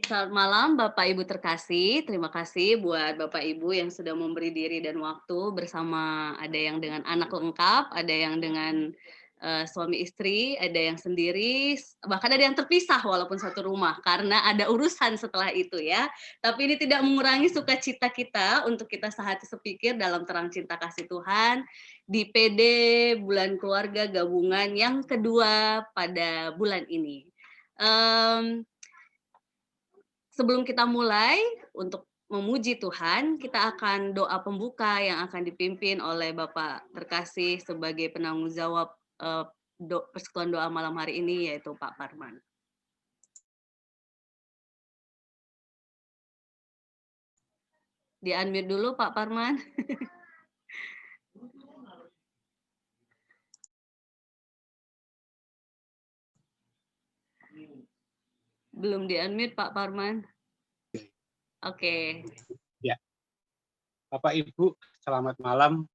Selamat malam Bapak Ibu terkasih, terima kasih buat Bapak Ibu yang sudah memberi diri dan waktu bersama, ada yang dengan anak lengkap, ada yang dengan suami istri, ada yang sendiri, bahkan ada yang terpisah walaupun satu rumah karena ada urusan setelah itu ya. Tapi ini tidak mengurangi sukacita kita untuk kita sehati sepikir dalam terang cinta kasih Tuhan di PD Bulan Keluarga Gabungan yang kedua pada bulan ini. Sebelum kita mulai untuk memuji Tuhan, kita akan doa pembuka yang akan dipimpin oleh Bapak terkasih sebagai penanggung jawab persekutuan doa malam hari ini, yaitu Pak Parman. Di-unmute dulu Pak Parman. Belum di-unmute Pak Parman. Oke. Ya. Bapak Ibu, selamat malam.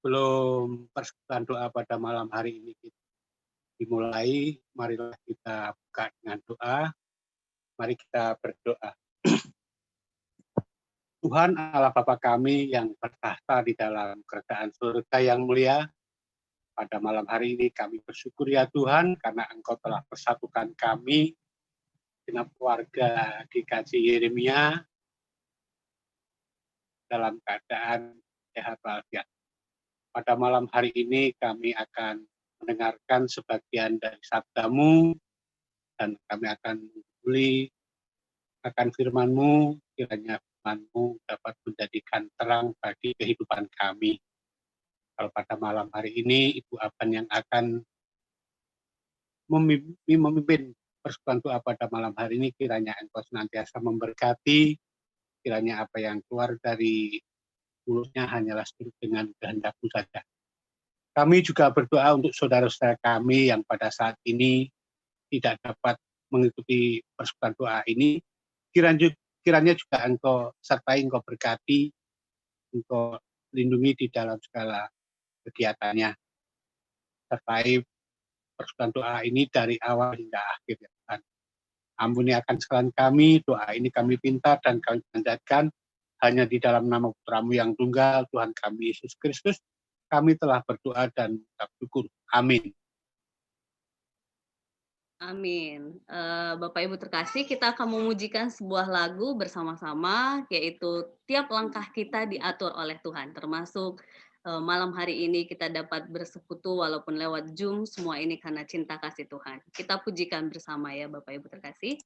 Belum persekutuan doa pada malam hari ini dimulai, marilah kita buka dengan doa. Mari kita berdoa. Tuhan Allah Bapa kami yang bertahta di dalam kerajaan surga yang mulia, pada malam hari ini kami bersyukur ya Tuhan, karena Engkau telah persatukan kami dengan keluarga GKJ Yeremia dalam keadaan sehat walafiat. Pada malam hari ini kami akan mendengarkan sebagian dari sabda-Mu dan kami akan mengguli akan firman-Mu, kiranya firman-Mu dapat menjadikan terang bagi kehidupan kami. Kalau pada malam hari ini Ibu Aban yang akan memimpin persekutuan doa pada malam hari ini, kiranya Engkau senantiasa memberkati, kiranya apa yang keluar dari mulutnya hanyalah seturut dengan kehendak-Mu saja. Kami juga berdoa untuk saudara-saudara kami yang pada saat ini tidak dapat mengikuti persekutuan doa ini, kiranya juga Engkau sertai, Engkau berkati, Engkau lindungi di dalam segala kegiatannya. Sertai persekutuan doa ini dari awal hingga akhir ya Tuhan. Ampuni akan kesalahan kami, doa ini kami pinta dan kami panjatkan hanya di dalam nama Putra-Mu yang tunggal, Tuhan kami Yesus Kristus. Kami telah berdoa dan mengucap syukur. Amin. Amin. Bapak Ibu terkasih, kita akan memujikan sebuah lagu bersama-sama, yaitu Tiap Langkah Kita Diatur oleh Tuhan, termasuk malam hari ini kita dapat bersekutu walaupun lewat Zoom, semua ini karena cinta kasih Tuhan. Kita pujikan bersama ya Bapak Ibu terkasih.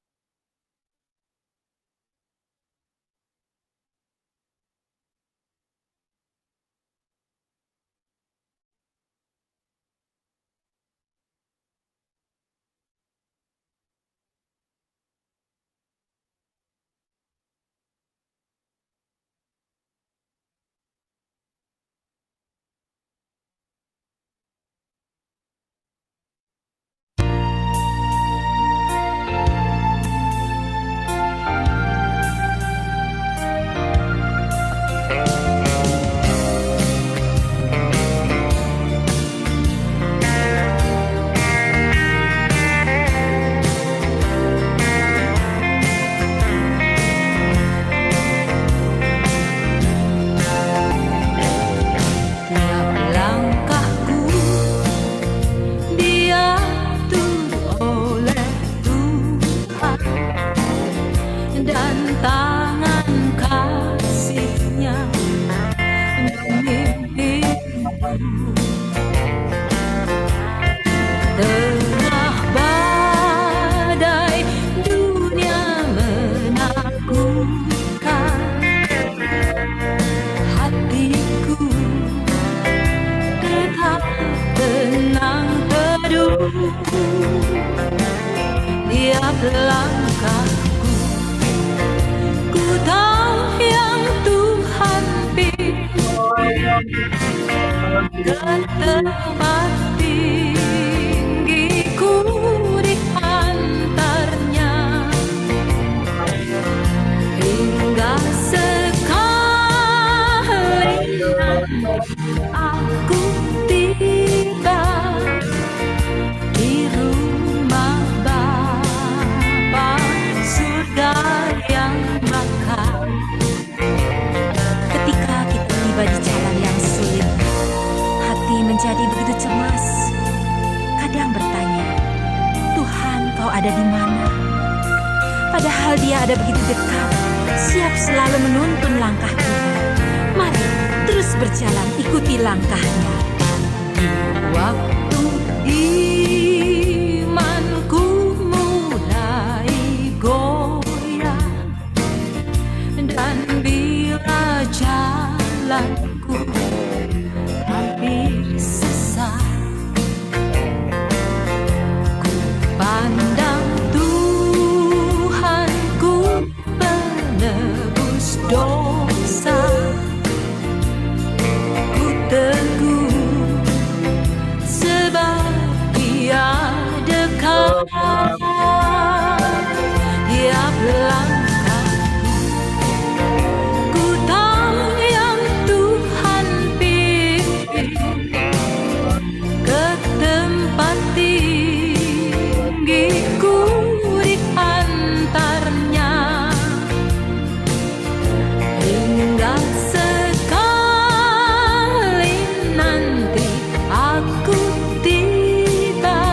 Langkahku, ku tahu yang Tuhan pilih ke tempat tinggiku diantarnya hingga sekali aku tiba di rumah Bapa surga. ada di mana. Padahal dia ada begitu dekat, siap selalu menuntun langkah kita. Mari terus berjalan, ikuti langkahnya. Waktu imanku mulai goyah, dan bila jalanku hampir sesat, ku pandang Tuhanku penebus dosa. Ku teguh sebab Dia dekat. Tiap langkah ku tahu yang Tuhan pimpin ke tempat tinggiku diantarnya, hingga sekali nanti aku tiba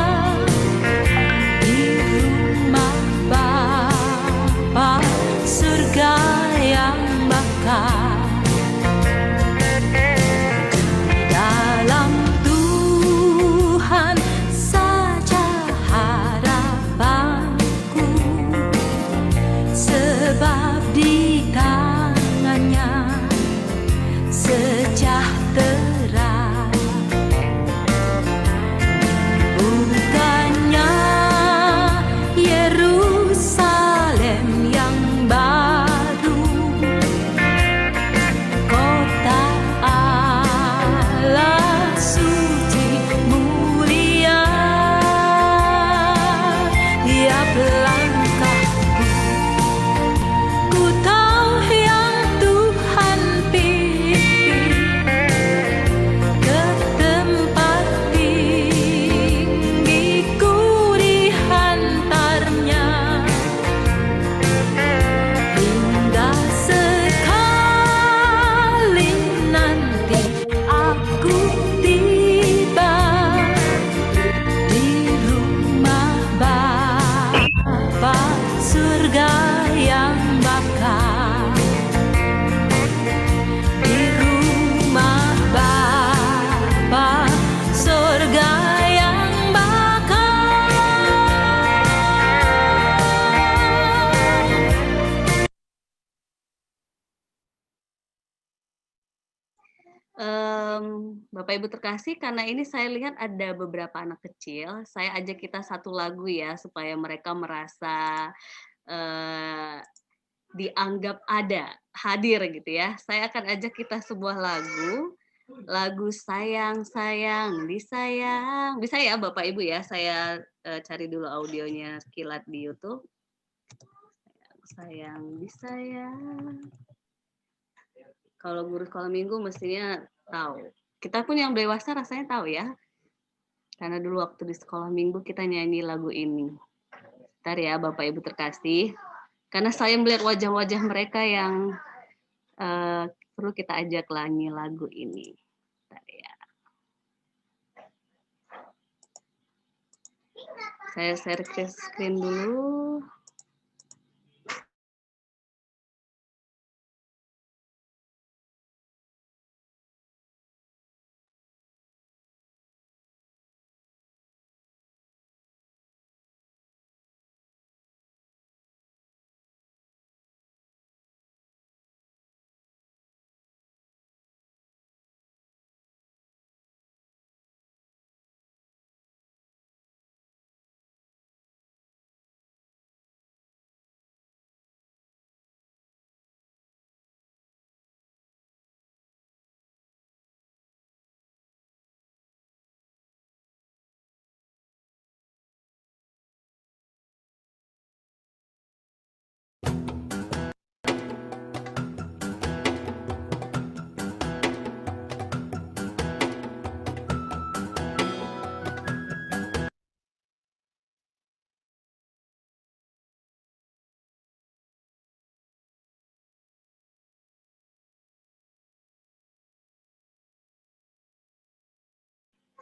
di rumah Bapa, surga yang bakal. Dalam Tuhan saja harapanku, sebab di tangannya sejahtera. Bukannya Yerusalem yang baru, kota Allah suci mulia. Tiap langkahku ku tahu yang Tuhan pimpin ke tempat tinggiku dihantarnya, hingga sekali nanti aku tiba di rumah Bapa, surga yang bakal. Di rumah Bapa, surga yang bakal. Bapak Ibu terkasih, karena ini saya lihat ada beberapa anak kecil, saya ajak kita satu lagu ya, supaya mereka merasa dianggap ada, hadir gitu ya. Saya akan ajak kita sebuah lagu Sayang Sayang Disayang. Bisa ya Bapak Ibu ya, saya cari dulu audionya Kilat di YouTube. Sayang disayang. Kalau guru sekolah minggu mestinya tahu. Kita pun yang dewasa rasanya tahu ya. Karena dulu waktu di sekolah minggu kita nyanyi lagu ini. Bentar ya Bapak Ibu terkasih. Karena saya melihat wajah-wajah mereka yang perlu kita ajak nyanyi lagu ini. Bentar ya. Saya share screen dulu.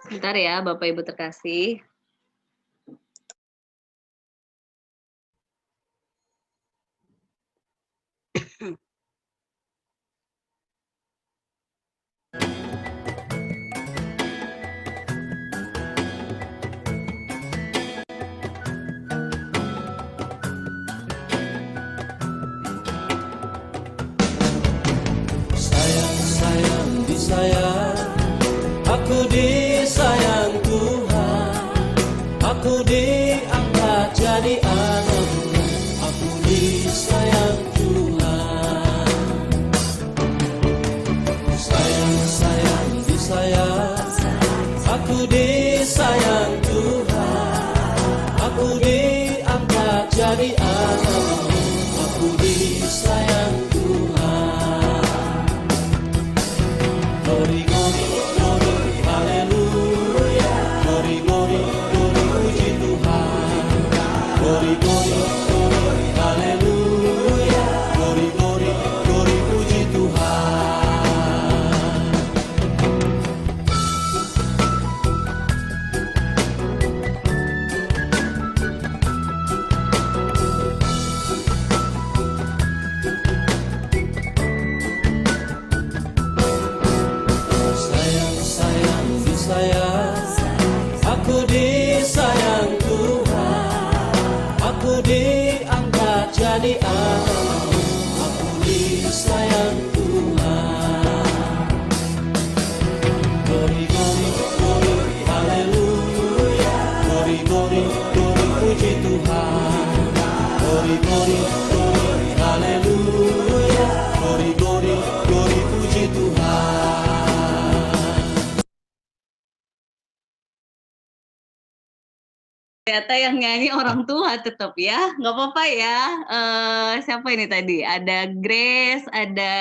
Bentar ya Bapak Ibu terkasih. Sayang, disayang, aku disayang Tuhan, aku diangkat jadi anak-Nya, aku disayang Tuhan. Sayang, sayang, disayang, aku disayang Tuhan, aku diangkat jadi anak-Nya, aku disayang Tuhan. Glory, glory, glory, haleluya. Glory, glory, glory, puji Tuhan. Glory, glory, glory, haleluya. Glory, glory, glory, puji Tuhan. Sayang, sayang, disayang, aku disayang Tuhan, aku diangkat jadi anak, aku disayang Tuhan. Glory, glory, glory, haleluya. Glory, glory, glory, puji Tuhan. Glory, glory, glory, haleluya. Glory, glory, glory, puji Tuhan. Ternyata yang nyanyi orang tua tetap ya, nggak apa-apa ya. Siapa ini tadi? Ada Grace, ada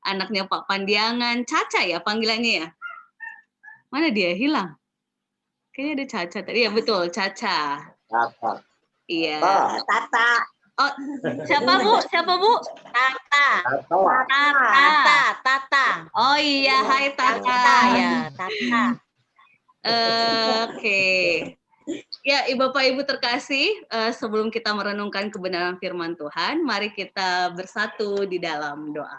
anaknya Pak Pandiangan, Caca ya panggilannya ya? Mana dia? Hilang. Kayaknya ada Caca tadi. Iya betul, Caca. Tata. Iya. Tata. Oh, siapa Bu? Siapa Bu? Tata. Tata. Tata. Oh iya, hai Tata. Tata ya, Tata. Oke. Ya, Bapak Ibu terkasih, sebelum kita merenungkan kebenaran firman Tuhan, mari kita bersatu di dalam doa.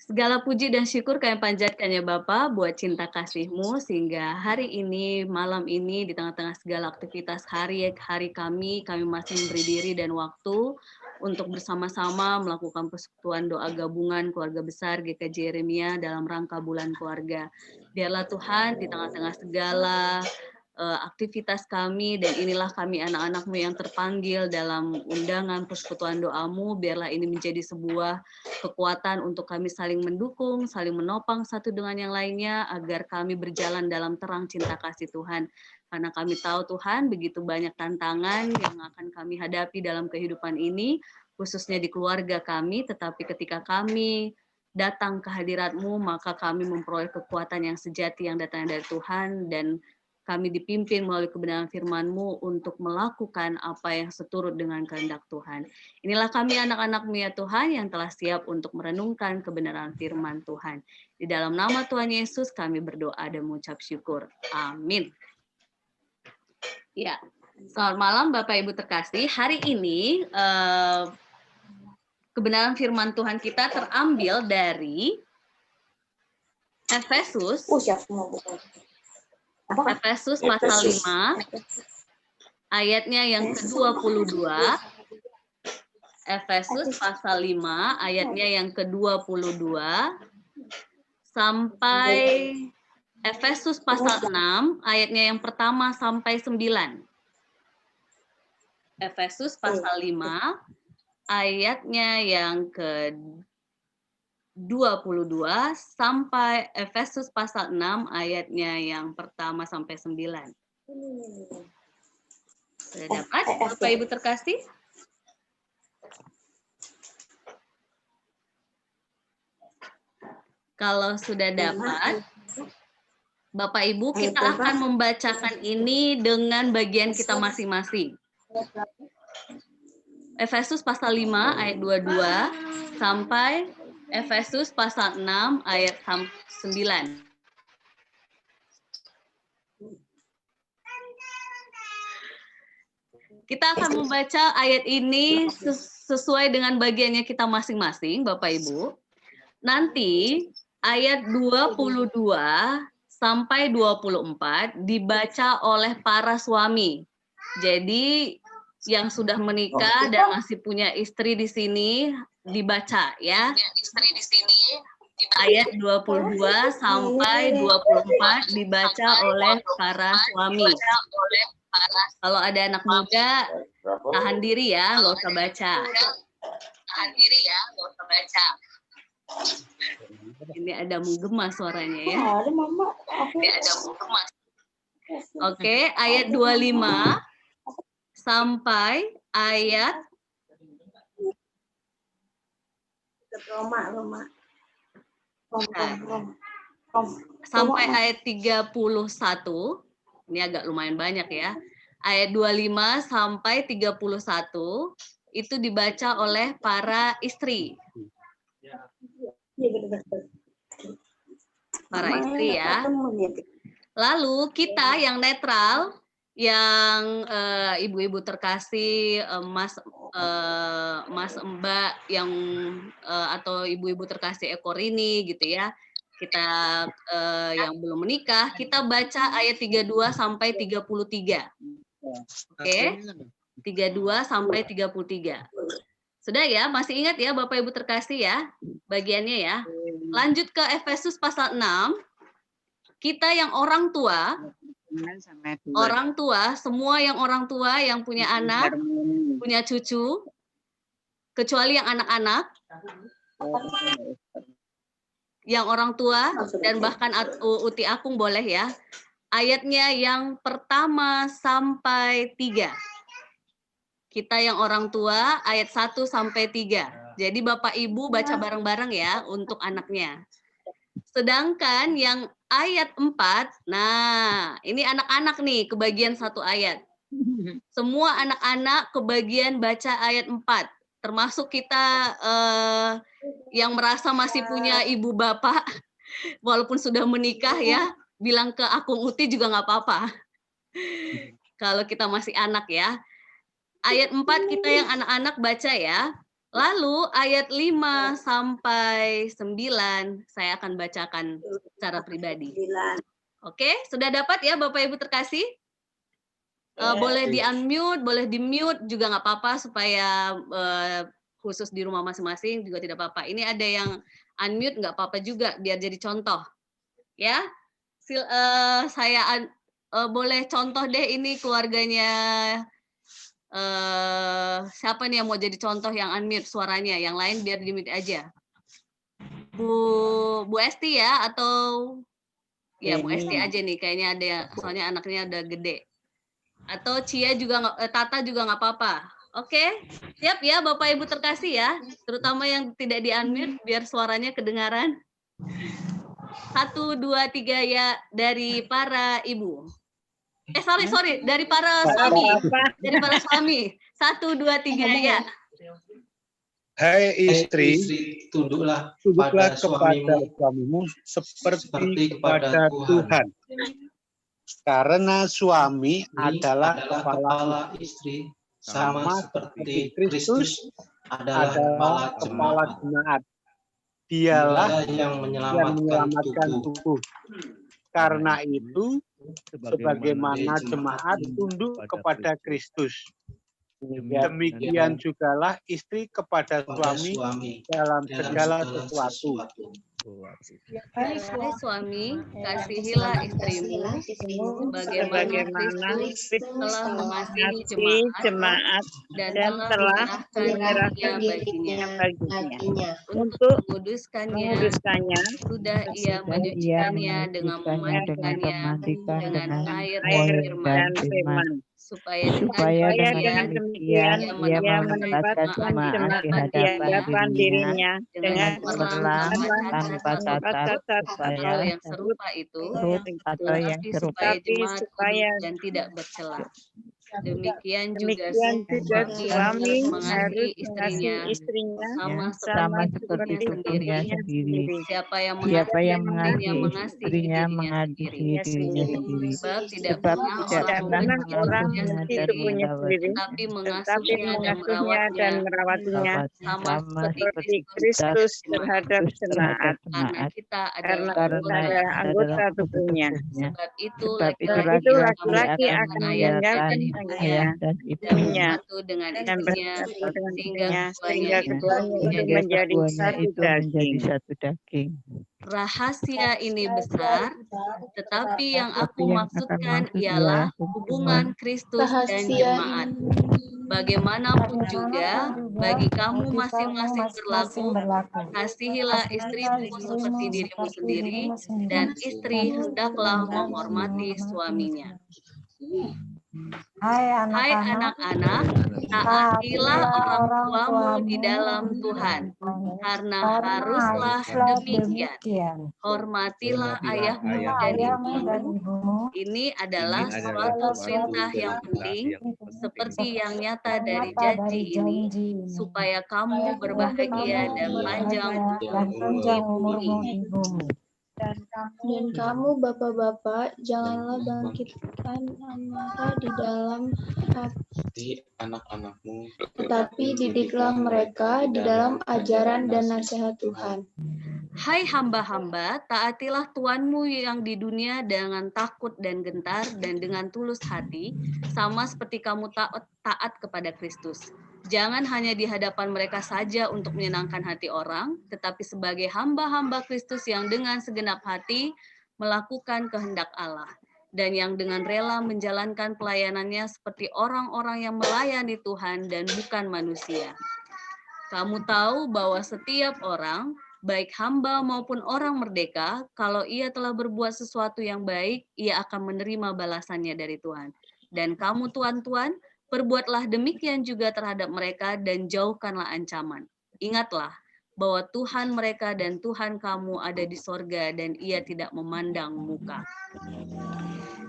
Segala puji dan syukur kami panjatkan ya Bapa buat cinta kasih-Mu, sehingga hari ini, malam ini, di tengah-tengah segala aktivitas hari kami masih memberi diri dan waktu untuk bersama-sama melakukan persekutuan doa gabungan keluarga besar GKJ Yeremia dalam rangka bulan keluarga. Biarlah Tuhan di tengah-tengah segala aktivitas kami, dan inilah kami anak-anak-Mu yang terpanggil dalam undangan persekutuan doa-Mu, biarlah ini menjadi sebuah kekuatan untuk kami saling mendukung, saling menopang satu dengan yang lainnya, agar kami berjalan dalam terang cinta kasih Tuhan. Karena kami tahu Tuhan, begitu banyak tantangan yang akan kami hadapi dalam kehidupan ini, khususnya di keluarga kami, tetapi ketika kami datang ke hadirat-Mu, maka kami memperoleh kekuatan yang sejati yang datang dari Tuhan, dan kami dipimpin melalui kebenaran firman-Mu untuk melakukan apa yang seturut dengan kehendak Tuhan. Inilah kami anak-anak-Mu ya Tuhan yang telah siap untuk merenungkan kebenaran firman Tuhan. Di dalam nama Tuhan Yesus kami berdoa dan mengucap syukur. Amin. Ya, selamat malam Bapak Ibu terkasih. Hari ini kebenaran firman Tuhan kita terambil dari Efesus. Efesus pasal 5, ayatnya yang ke-22. Efesus pasal 5, ayatnya yang ke-22, sampai Efesus pasal 6, ayatnya yang pertama sampai 9. Efesus pasal 5, ayatnya yang ke-22 sampai Efesus pasal 6 ayatnya yang pertama sampai 9. Sudah dapat Bapak Ibu terkasih? Kalau sudah dapat, Bapak Ibu kita akan membacakan ini dengan bagian kita masing-masing. Efesus pasal 5 ayat 22 sampai Efesus pasal 6 ayat 9. Kita akan membaca ayat ini sesuai dengan bagiannya kita masing-masing, Bapak Ibu. Nanti ayat 22 sampai 24 dibaca oleh para suami. Jadi yang sudah menikah dan masih punya istri di sini dibaca ya. Istri di sini ayat 22 sampai 24 dibaca oleh para suami. Kalau ada anak muda tahan diri ya, nggak usah baca. Tahan diri ya, nggak usah baca. Ini ada menggema suaranya ya. Ini ada menggema. Oke, ayat 25 sampai ayat sampai ayat 31. Ini agak lumayan banyak ya. Ayat 25 sampai 31 itu dibaca oleh para istri. Para istri ya. Lalu kita yang netral, yang ibu-ibu terkasih, mas mbak yang atau ibu-ibu terkasih ekor ini gitu ya, kita yang belum menikah, kita baca ayat 32 sampai 33. Oke, 32 sampai 33. Sudah ya, masih ingat ya Bapak Ibu terkasih ya bagiannya ya. Lanjut ke Efesus pasal 6. Kita yang orang tua, semua yang orang tua yang punya anak, punya cucu, kecuali yang anak-anak, yang orang tua dan bahkan Uti Akung boleh ya. Ayatnya yang pertama sampai 3. Kita yang orang tua ayat 1 sampai 3. Jadi Bapak Ibu baca bareng-bareng ya untuk anaknya. Sedangkan yang ayat 4, nah ini anak-anak nih kebagian satu ayat. Semua anak-anak kebagian baca ayat 4. Termasuk kita yang merasa masih punya ibu bapak, walaupun sudah menikah ya, bilang ke Akung Uti juga nggak apa-apa. Kalau kita masih anak ya. Ayat 4 kita yang anak-anak baca ya. Lalu ayat 5 sampai 9 saya akan bacakan secara pribadi. Oke, sudah dapat ya Bapak Ibu terkasih? Boleh di-unmute, boleh di-mute juga nggak apa-apa supaya khusus di rumah masing-masing juga tidak apa-apa. Ini ada yang unmute nggak apa-apa juga biar jadi contoh. Ya, saya boleh contoh deh ini keluarganya. Siapa nih yang mau jadi contoh yang unmute suaranya, yang lain biar di-mute aja. Bu Esti ya atau ya Bu Esti aja nih kayaknya ada yang soalnya anaknya udah gede. Atau Cia juga Tata juga nggak apa-apa. Oke, siap ya Bapak Ibu terkasih ya, terutama yang tidak di-unmute biar suaranya kedengaran. 1, 2, 3 ya dari para ibu. Sorry, dari para suami. Dari para suami. 1, 2, 3 ya. Hai istri, tunduklah kepada kepada suamimu seperti kepada Tuhan. Karena suami adalah kepala istri, sama seperti Kristus adalah kepala jemaat. Dialah yang menyelamatkan tubuh. Karena itu, sebagaimana jemaat tunduk kepada Kristus, demikian jugalah istri kepada suami dalam segala sesuatu. Hai suami, kasihilah istrimu sebagaimana Kristus telah mengasihi jemaat dan telah menyerahkan dirinya baginya untuk menguduskannya. Sudah ia mencucikannya dengan memandikannya dengan air dan firman, supaya dengan demikian ia menempatkan jemaat di hadapan dirinya dengan cemerlang tanpa cacat atau yang serupa itu, tetapi supaya jemaat kudus dan tidak bercela. Demikian juga suami mengasihi harus istrinya mengasihi istrinya sama sama seperti seperti tubuhnya tubuhnya sendiri. sendiri. Siapa yang Siapa yang mengasihi dirinya sendiri. Sebab tidak pernah tidak pernah orang membenci tubuhnya sendiri, tetapi tetapi mengasuhnya dan merawatnya sama seperti Kristus terhadap jemaat, karena kita karena adalah adalah anggota tubuhnya. sebab itu Sebab itu laki-laki akan meninggalkan meninggalkan ayah dan ibunya bersatu dengan dan istrinya bersatu dengan sehingga istrinya, keduanya sehingga keduanya itu menjadi satu daging. Rahasia ini besar, tetapi yang aku maksudkan ialah hubungan Kristus dan jemaat. Bagaimanapun juga, bagi kamu masing-masing berlaku, kasihilah istrimu seperti dirimu sendiri, dan istri hendaklah menghormati suaminya. Hai Hai anak-anak, anak-anak, taatilah orang tuamu di dalam Tuhan, karena haruslah demikian. Hormatilah ayahmu dan ibumu. Ini adalah suatu perintah yang penting, seperti yang nyata dari janji ini, supaya kamu berbahagia dan panjang umurmu di bumi. Dan kamu bapak-bapak, janganlah bangkitkan amarah di dalam hati anak-anakmu, tetapi didiklah mereka di dalam ajaran dan nasihat Tuhan. Hai hamba-hamba, taatilah Tuanmu yang di dunia dengan takut dan gentar dan dengan tulus hati, sama seperti kamu taat kepada Kristus. Jangan hanya di hadapan mereka saja untuk menyenangkan hati orang, tetapi sebagai hamba-hamba Kristus yang dengan segenap hati melakukan kehendak Allah, dan yang dengan rela menjalankan pelayanannya seperti orang-orang yang melayani Tuhan dan bukan manusia. Kamu tahu bahwa setiap orang, baik hamba maupun orang merdeka, kalau ia telah berbuat sesuatu yang baik, ia akan menerima balasannya dari Tuhan. Dan kamu tuan-tuan, perbuatlah demikian juga terhadap mereka dan jauhkanlah ancaman. Ingatlah bahwa Tuhan mereka dan Tuhan kamu ada di sorga dan ia tidak memandang muka.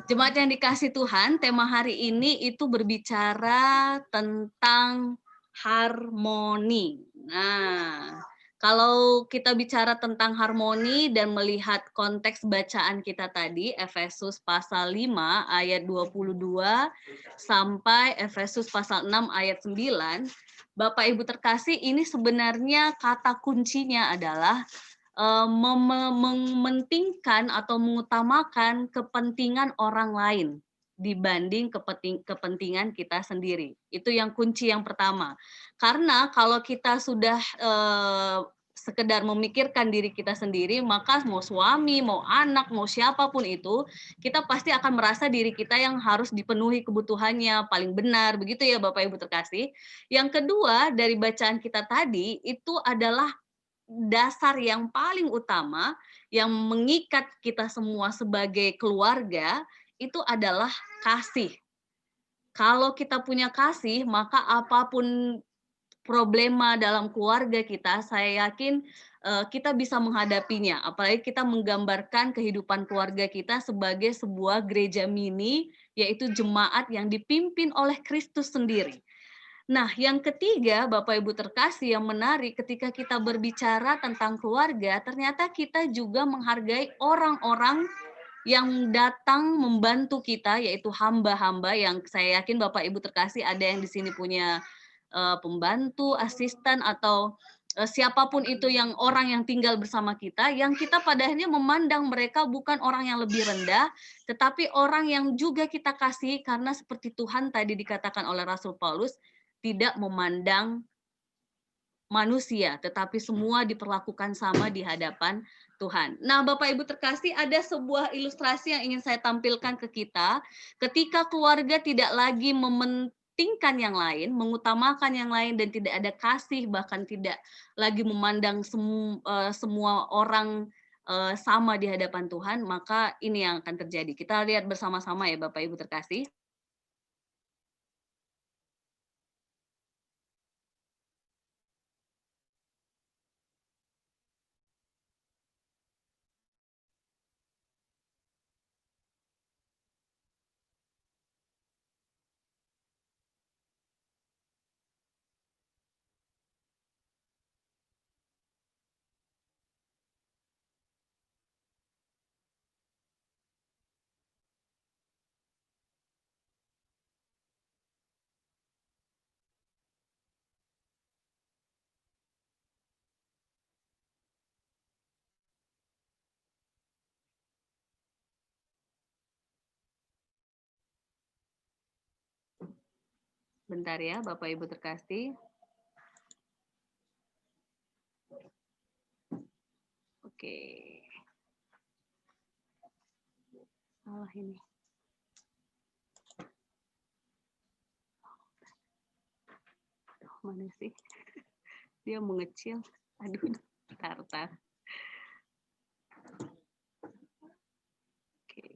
Jemaat yang dikasih Tuhan, tema hari ini itu berbicara tentang harmoni. Nah, kalau kita bicara tentang harmoni dan melihat konteks bacaan kita tadi, Efesus pasal 5 ayat 22 sampai Efesus pasal 6 ayat 9, Bapak Ibu terkasih, ini sebenarnya kata kuncinya adalah mementingkan atau mengutamakan kepentingan orang lain dibanding kepentingan kita sendiri. Itu yang kunci yang pertama. Karena kalau kita sudah sekedar memikirkan diri kita sendiri, maka mau suami, mau anak, mau siapapun itu, kita pasti akan merasa diri kita yang harus dipenuhi kebutuhannya, paling benar, begitu ya Bapak Ibu terkasih. Yang kedua, dari bacaan kita tadi, itu adalah dasar yang paling utama yang mengikat kita semua sebagai keluarga, itu adalah kasih. Kalau kita punya kasih, maka apapun problema dalam keluarga kita, saya yakin kita bisa menghadapinya. Apalagi kita menggambarkan kehidupan keluarga kita sebagai sebuah gereja mini, yaitu jemaat yang dipimpin oleh Kristus sendiri. Nah, yang ketiga, Bapak Ibu terkasih, yang menarik ketika kita berbicara tentang keluarga, ternyata kita juga menghargai orang-orang yang datang membantu kita, yaitu hamba-hamba yang saya yakin Bapak Ibu terkasih ada yang di sini punya pembantu, asisten, atau siapapun itu yang orang yang tinggal bersama kita, yang kita pada akhirnya memandang mereka bukan orang yang lebih rendah, tetapi orang yang juga kita kasih, karena seperti Tuhan tadi dikatakan oleh Rasul Paulus, tidak memandang manusia, tetapi semua diperlakukan sama di hadapan Tuhan. Nah, Bapak Ibu terkasih, ada sebuah ilustrasi yang ingin saya tampilkan ke kita. Ketika keluarga tidak lagi mementingkan yang lain, mengutamakan yang lain, dan tidak ada kasih, bahkan tidak lagi memandang semua orang sama di hadapan Tuhan, maka ini yang akan terjadi. Kita lihat bersama-sama ya Bapak Ibu terkasih. Bentar ya, Bapak Ibu terkasih. Oke. Salah ini. Mana sih? Dia mengecil. Aduh, tar. Oke.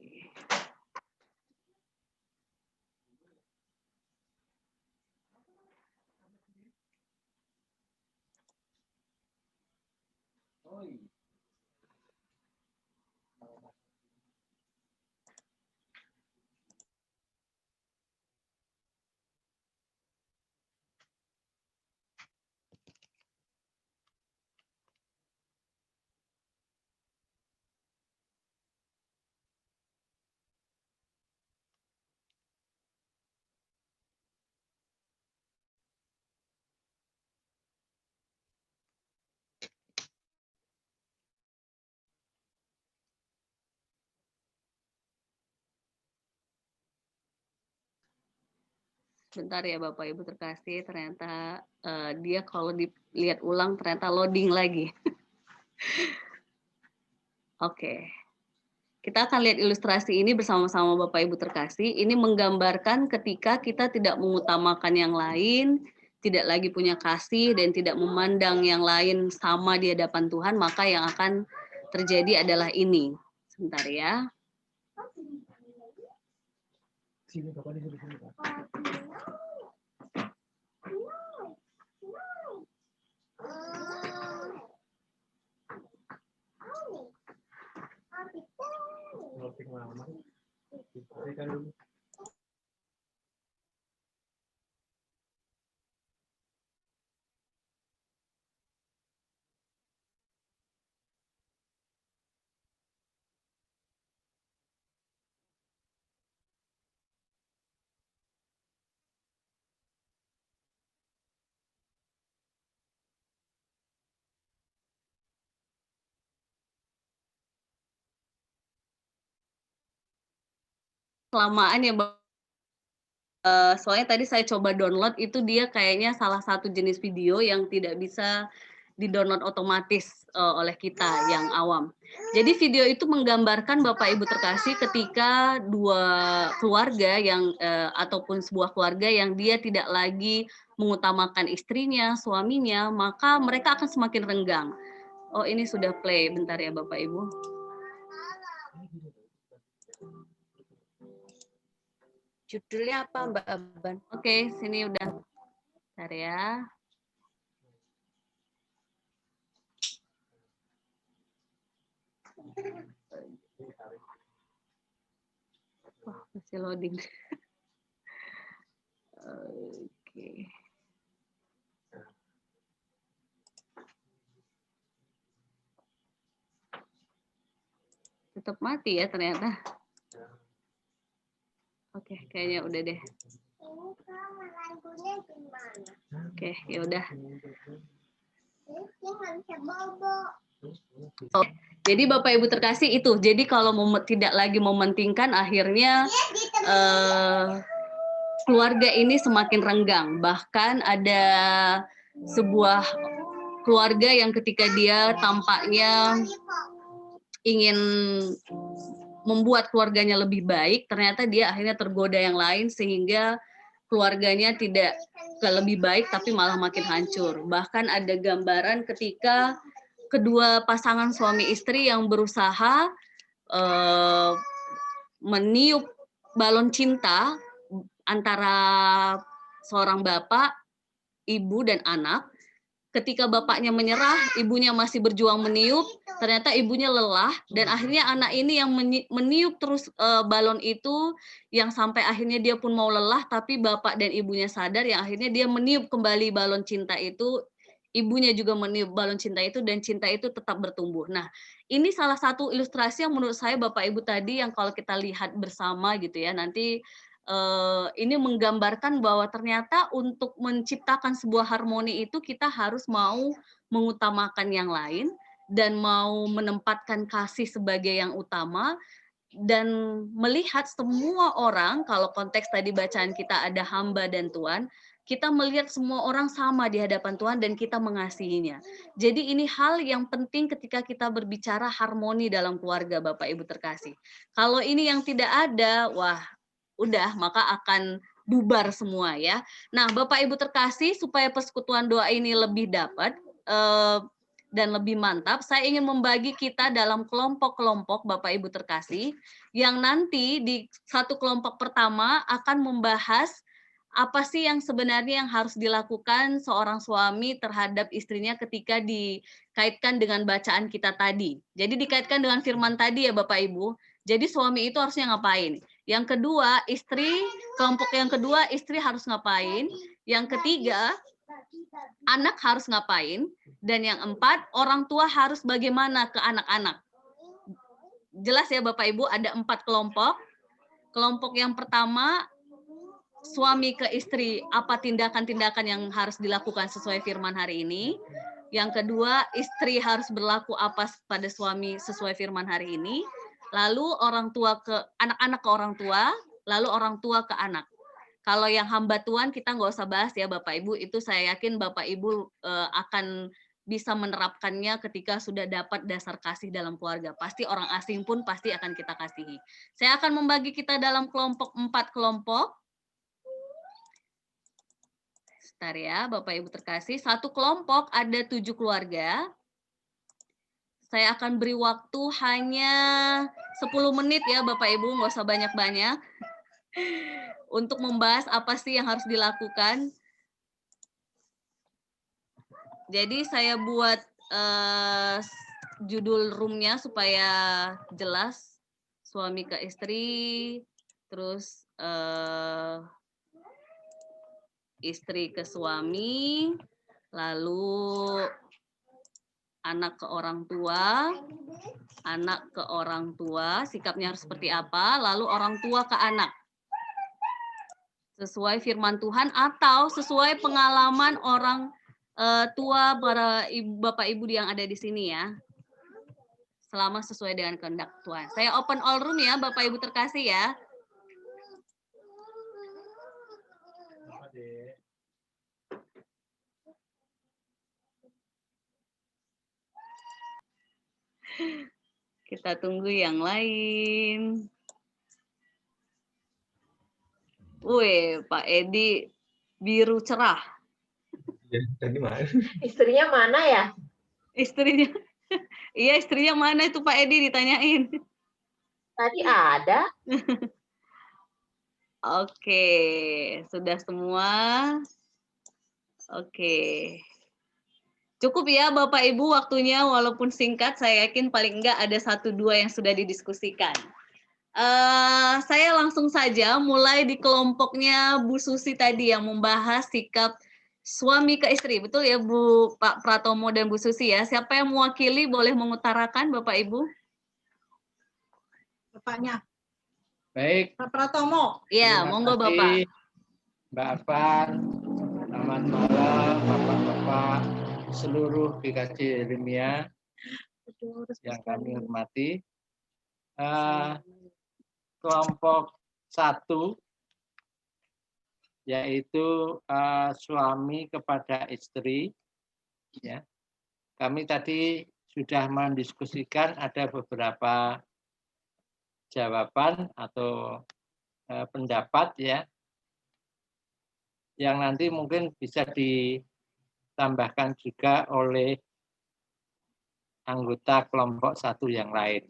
Bentar ya Bapak Ibu terkasih, ternyata dia kalau dilihat ulang ternyata loading lagi. Oke. Kita akan lihat ilustrasi ini bersama-sama Bapak Ibu terkasih. Ini menggambarkan ketika kita tidak mengutamakan yang lain, tidak lagi punya kasih dan tidak memandang yang lain sama di hadapan Tuhan, maka yang akan terjadi adalah ini. Sebentar ya. Kelamaan ya, soalnya tadi saya coba download, itu dia kayaknya salah satu jenis video yang tidak bisa di-download otomatis oleh kita yang awam. Jadi video itu menggambarkan Bapak Ibu terkasih ketika dua keluarga yang ataupun sebuah keluarga yang dia tidak lagi mengutamakan istrinya, suaminya, maka mereka akan semakin renggang. Oh, ini sudah play, bentar ya Bapak Ibu. Judulnya apa Mbak Aban? Oke, sini udah. Bentar ya. Wah, masih loading. Oke. Tetap mati ya ternyata. Oke, kayaknya udah deh. Oke, ya udah. Oh, jadi Bapak Ibu terkasih itu. Jadi kalau tidak lagi mementingkan, akhirnya keluarga ini semakin renggang. Bahkan ada sebuah keluarga yang ketika dia tampaknya ingin membuat keluarganya lebih baik, ternyata dia akhirnya tergoda yang lain sehingga keluarganya tidak lebih baik tapi malah makin hancur. Bahkan ada gambaran ketika kedua pasangan suami istri yang berusaha meniup balon cinta antara seorang bapak, ibu, dan anak. Ketika bapaknya menyerah, ibunya masih berjuang meniup, ternyata ibunya lelah, dan akhirnya anak ini yang meniup terus balon itu, yang sampai akhirnya dia pun mau lelah, tapi bapak dan ibunya sadar, yang akhirnya dia meniup kembali balon cinta itu, ibunya juga meniup balon cinta itu, dan cinta itu tetap bertumbuh. Nah, ini salah satu ilustrasi yang menurut saya Bapak Ibu tadi, yang kalau kita lihat bersama gitu ya, nanti ini menggambarkan bahwa ternyata untuk menciptakan sebuah harmoni itu kita harus mau mengutamakan yang lain dan mau menempatkan kasih sebagai yang utama. dan melihat semua orang, kalau konteks tadi bacaan kita ada hamba dan Tuhan, kita melihat semua orang sama di hadapan Tuhan dan kita mengasihinya. Jadi ini hal yang penting ketika kita berbicara harmoni dalam keluarga, Bapak Ibu terkasih. Kalau ini yang tidak ada, wah udah, maka akan bubar semua ya. Nah, Bapak Ibu terkasih, supaya persekutuan doa ini lebih dapat dan lebih mantap, saya ingin membagi kita dalam kelompok-kelompok Bapak Ibu terkasih, yang nanti di satu kelompok pertama akan membahas apa sih yang sebenarnya yang harus dilakukan seorang suami terhadap istrinya ketika dikaitkan dengan bacaan kita tadi. Jadi dikaitkan dengan firman tadi ya Bapak Ibu. Jadi suami itu harusnya ngapain? Yang kedua, kelompok yang kedua, istri harus ngapain? Yang ketiga, anak harus ngapain? Dan yang empat, orang tua harus bagaimana ke anak-anak. Jelas ya Bapak Ibu, ada 4 kelompok. Kelompok yang pertama, suami ke istri, apa tindakan-tindakan yang harus dilakukan sesuai firman hari ini. Yang kedua, istri harus berlaku apa pada suami sesuai firman hari ini. Lalu orang tua ke anak-anak ke orang tua, lalu orang tua ke anak. Kalau yang hamba Tuhan kita nggak usah bahas ya Bapak Ibu, itu saya yakin Bapak Ibu akan bisa menerapkannya ketika sudah dapat dasar kasih dalam keluarga. Pasti orang asing pun pasti akan kita kasihi. Saya akan membagi kita dalam kelompok 4 kelompok. Sebentar ya Bapak Ibu terkasih, satu kelompok ada 7 keluarga. Saya akan beri waktu hanya 10 menit ya Bapak Ibu, nggak usah banyak-banyak. Untuk membahas apa sih yang harus dilakukan. Jadi saya buat judul roomnya supaya jelas, suami ke istri, terus istri ke suami, lalu anak ke orang tua, sikapnya harus seperti apa, lalu orang tua ke anak. Sesuai firman Tuhan atau sesuai pengalaman orang tua para Bapak Ibu yang ada di sini ya. Selama sesuai dengan kehendak Tuhan. Saya open all room ya Bapak Ibu terkasih ya. Kita tunggu yang lain. Wih, Pak Edi biru cerah. Istrinya mana ya? Istrinya, iya istrinya mana itu Pak Edi ditanyain. Tadi ada. Oke, sudah semua. Oke. Cukup ya Bapak Ibu waktunya, walaupun singkat, saya yakin paling enggak ada 1-2 yang sudah didiskusikan. Saya langsung saja mulai di kelompoknya Bu Susi tadi yang membahas sikap suami ke istri. Betul ya Bu Pak Pratomo dan Bu Susi ya. Siapa yang mewakili boleh mengutarakan Bapak Ibu? Bapaknya. Baik. Pak Pratomo. Iya, monggo Bapak. Mbak Afan, selamat malam Bapak-Bapak seluruh GKJ Ilmiah yang kami hormati. Kelompok 1 yaitu suami kepada istri. Ya, kami tadi sudah mendiskusikan ada beberapa jawaban atau pendapat ya, yang nanti mungkin bisa ditambahkan juga oleh anggota kelompok 1 yang lain.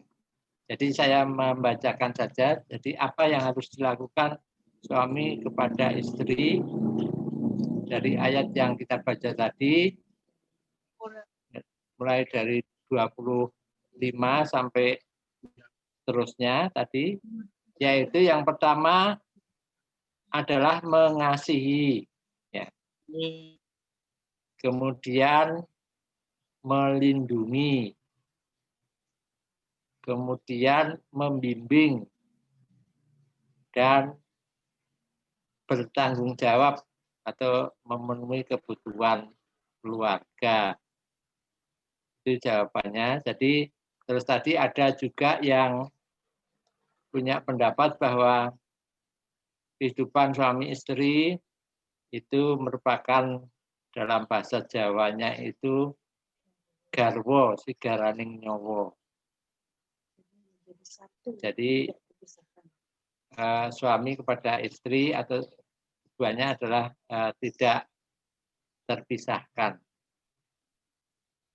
Jadi saya membacakan saja, jadi apa yang harus dilakukan suami kepada istri dari ayat yang kita baca tadi, mulai dari 25 sampai seterusnya tadi, yaitu yang pertama adalah mengasihi, ya. Kemudian melindungi, kemudian membimbing, dan bertanggung jawab atau memenuhi kebutuhan keluarga. Itu jawabannya. Jadi terus tadi ada juga yang punya pendapat bahwa kehidupan suami istri itu merupakan dalam bahasa Jawanya itu garwo sigaraning nyowo. Jadi suami kepada istri atau keduanya adalah tidak terpisahkan.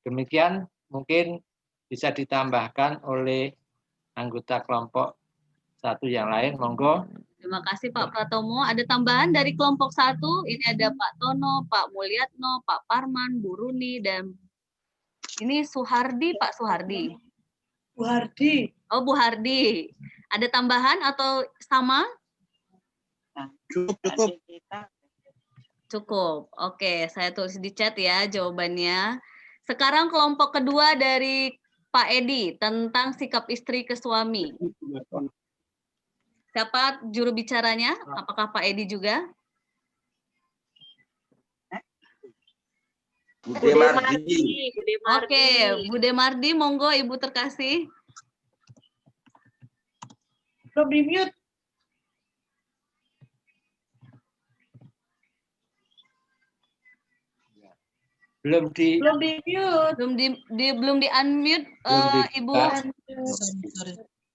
Demikian mungkin bisa ditambahkan oleh anggota kelompok satu yang lain, monggo. Terima kasih Pak Pratomo. Ada tambahan dari kelompok 1, ini ada Pak Tono, Pak Mulyatno, Pak Parman, Bu Runi, dan ini Suhardi, Pak Suhardi. Bu Hardi. Oh, Bu Hardi. Ada tambahan atau sama? Cukup. Cukup. Oke, saya tulis di chat ya jawabannya. Sekarang kelompok kedua dari Pak Edi tentang sikap istri ke suami. Siapa juru bicaranya? Apakah Pak Edi juga? Bude Mardi. Oke, Bude Mardi, monggo Ibu terkasih. Belum di mute. Belum di mute. Belum di unmute Ibu.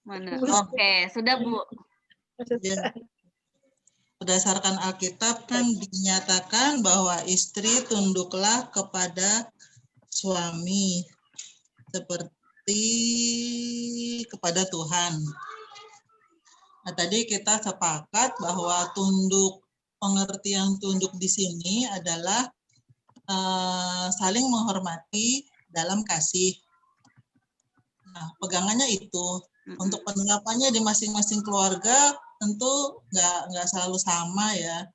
Mana? Oke, sudah Bu. Ya. Berdasarkan Alkitab kan dinyatakan bahwa istri tunduklah kepada suami seperti kepada Tuhan. Nah, tadi kita sepakat bahwa pengertian tunduk di sini adalah saling menghormati dalam kasih. Nah, pegangannya itu. Untuk penerapannya di masing-masing keluarga tentu nggak selalu sama ya.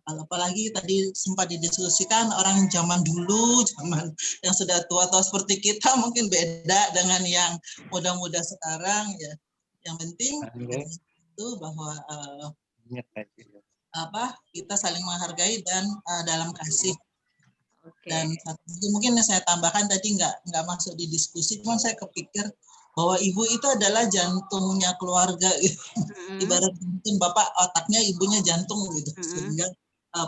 Apalagi tadi sempat didiskusikan orang zaman dulu, zaman yang sudah tua-tua seperti kita mungkin beda dengan yang muda-muda sekarang ya. Yang penting itu bahwa kita saling menghargai dan dalam kasih. Dan mungkin yang saya tambahkan tadi nggak masuk di diskusi, cuma saya kepikir bahwa ibu itu adalah jantungnya keluarga, gitu. Ibarat mungkin bapak otaknya, ibunya jantung gitu, sehingga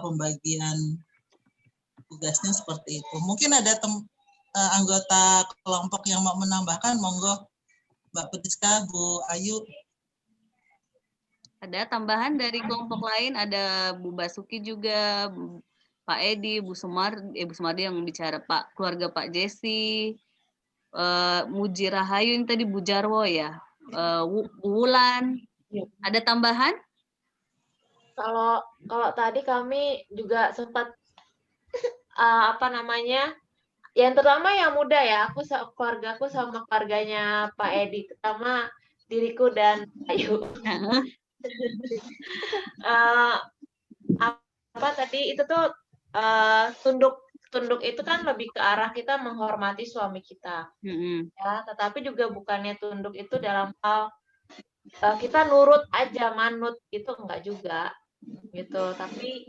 pembagian tugasnya seperti itu. Mungkin ada anggota kelompok yang mau menambahkan, monggo Mbak Priska, Bu Ayu. Ada tambahan dari kelompok lain, ada Bu Basuki juga, Pak Edi, Bu Sumardi yang bicara keluarga Pak Jesse, Muji Rahayu ini tadi Bu Jarwo ya, Bu Wulan. Ada tambahan? Kalau tadi kami juga sempat yang terutama yang muda ya, keluargaku sama keluarganya Pak Edi, terutama diriku dan Ayu. Tadi itu tuh tunduk itu kan lebih ke arah kita menghormati suami kita, ya. Tetapi juga bukannya tunduk itu dalam hal kita nurut aja, manut itu enggak juga, gitu. Tapi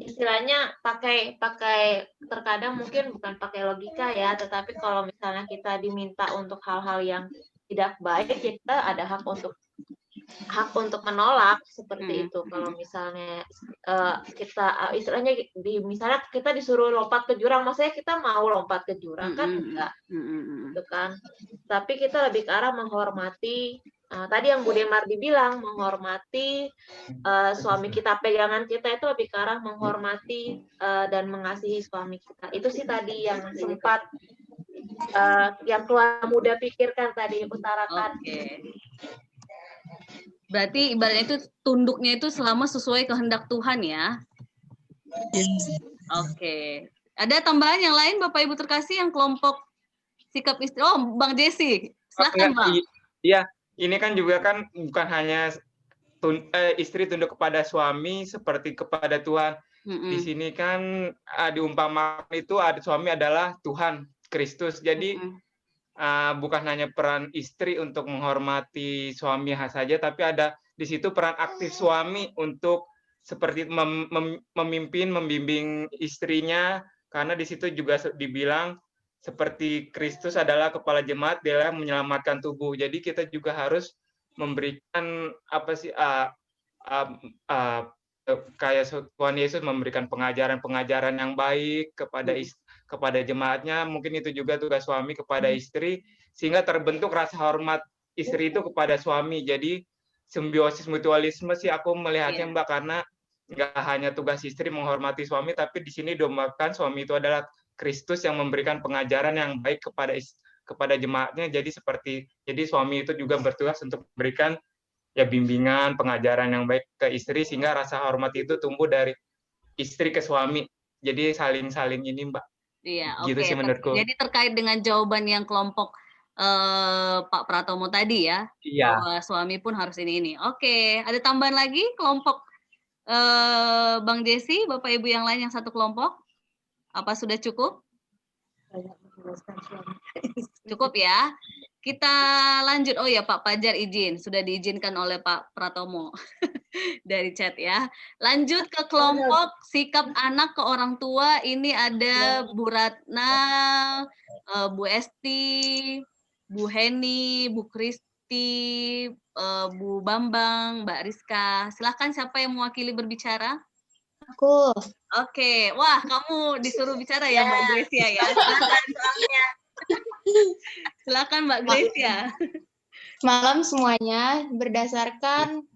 istilahnya pakai terkadang mungkin bukan pakai logika ya, tetapi kalau misalnya kita diminta untuk hal-hal yang tidak baik, kita ada hak untuk menolak seperti itu. Kalau misalnya kita istilahnya misalnya kita disuruh lompat ke jurang, maksudnya kita mau lompat ke jurang kan enggak, gitu kan. Tapi kita lebih ke arah menghormati. Tadi yang Bude Mardi bilang menghormati suami kita, pegangan kita itu lebih ke arah menghormati dan mengasihi suami kita. Itu sih tadi yang sempat yang keluarga muda pikirkan tadi, utarakan. Berarti ibaratnya itu tunduknya itu selama sesuai kehendak Tuhan ya. Oke. Ada tambahan yang lain Bapak Ibu terkasih yang kelompok sikap istri? Oh, Bang Jesse. Silakan Bang. Iya, ini kan juga kan bukan hanya istri tunduk kepada suami seperti kepada Tuhan. Di sini kan diumpamakan itu suami adalah Tuhan Kristus. Jadi bukan hanya peran istri untuk menghormati suami saja, tapi ada di situ peran aktif suami untuk seperti memimpin, membimbing istrinya, karena di situ juga dibilang seperti Kristus adalah kepala jemaat, dia yang menyelamatkan tubuh. Jadi kita juga harus memberikan kayak Tuhan Yesus memberikan pengajaran-pengajaran yang baik kepada jemaatnya. Mungkin itu juga tugas suami kepada istri, sehingga terbentuk rasa hormat istri itu kepada suami. Jadi simbiosis mutualisme sih aku melihatnya, Mbak, karena nggak hanya tugas istri menghormati suami, tapi di sini digambarkan suami itu adalah Kristus yang memberikan pengajaran yang baik kepada jemaatnya. Jadi suami itu juga bertugas untuk memberikan ya bimbingan, pengajaran yang baik ke istri, sehingga rasa hormat itu tumbuh dari istri ke suami. Jadi saling ini, Mbak. Iya, gitu sih menurutku. Jadi terkait dengan jawaban yang kelompok Pak Pratomo tadi ya, Iya. bahwa suami pun harus ini. Oke, ada tambahan lagi kelompok Bang Jesse, Bapak Ibu yang lain yang satu kelompok? Apa sudah cukup? Cukup ya. Kita lanjut. Oh ya, Pak Pajar izin, sudah diizinkan oleh Pak Pratomo dari chat ya. Lanjut ke kelompok sikap anak ke orang tua. Ini ada Bu Ratna, Bu Esti, Bu Heni, Bu Kristi, Bu Bambang, Mbak Rizka. Silahkan siapa yang mewakili berbicara? Aku. Oke, wah kamu disuruh bicara ya Mbak Gracia ya. Silakan Mbak Gracia. Malam semuanya, berdasarkan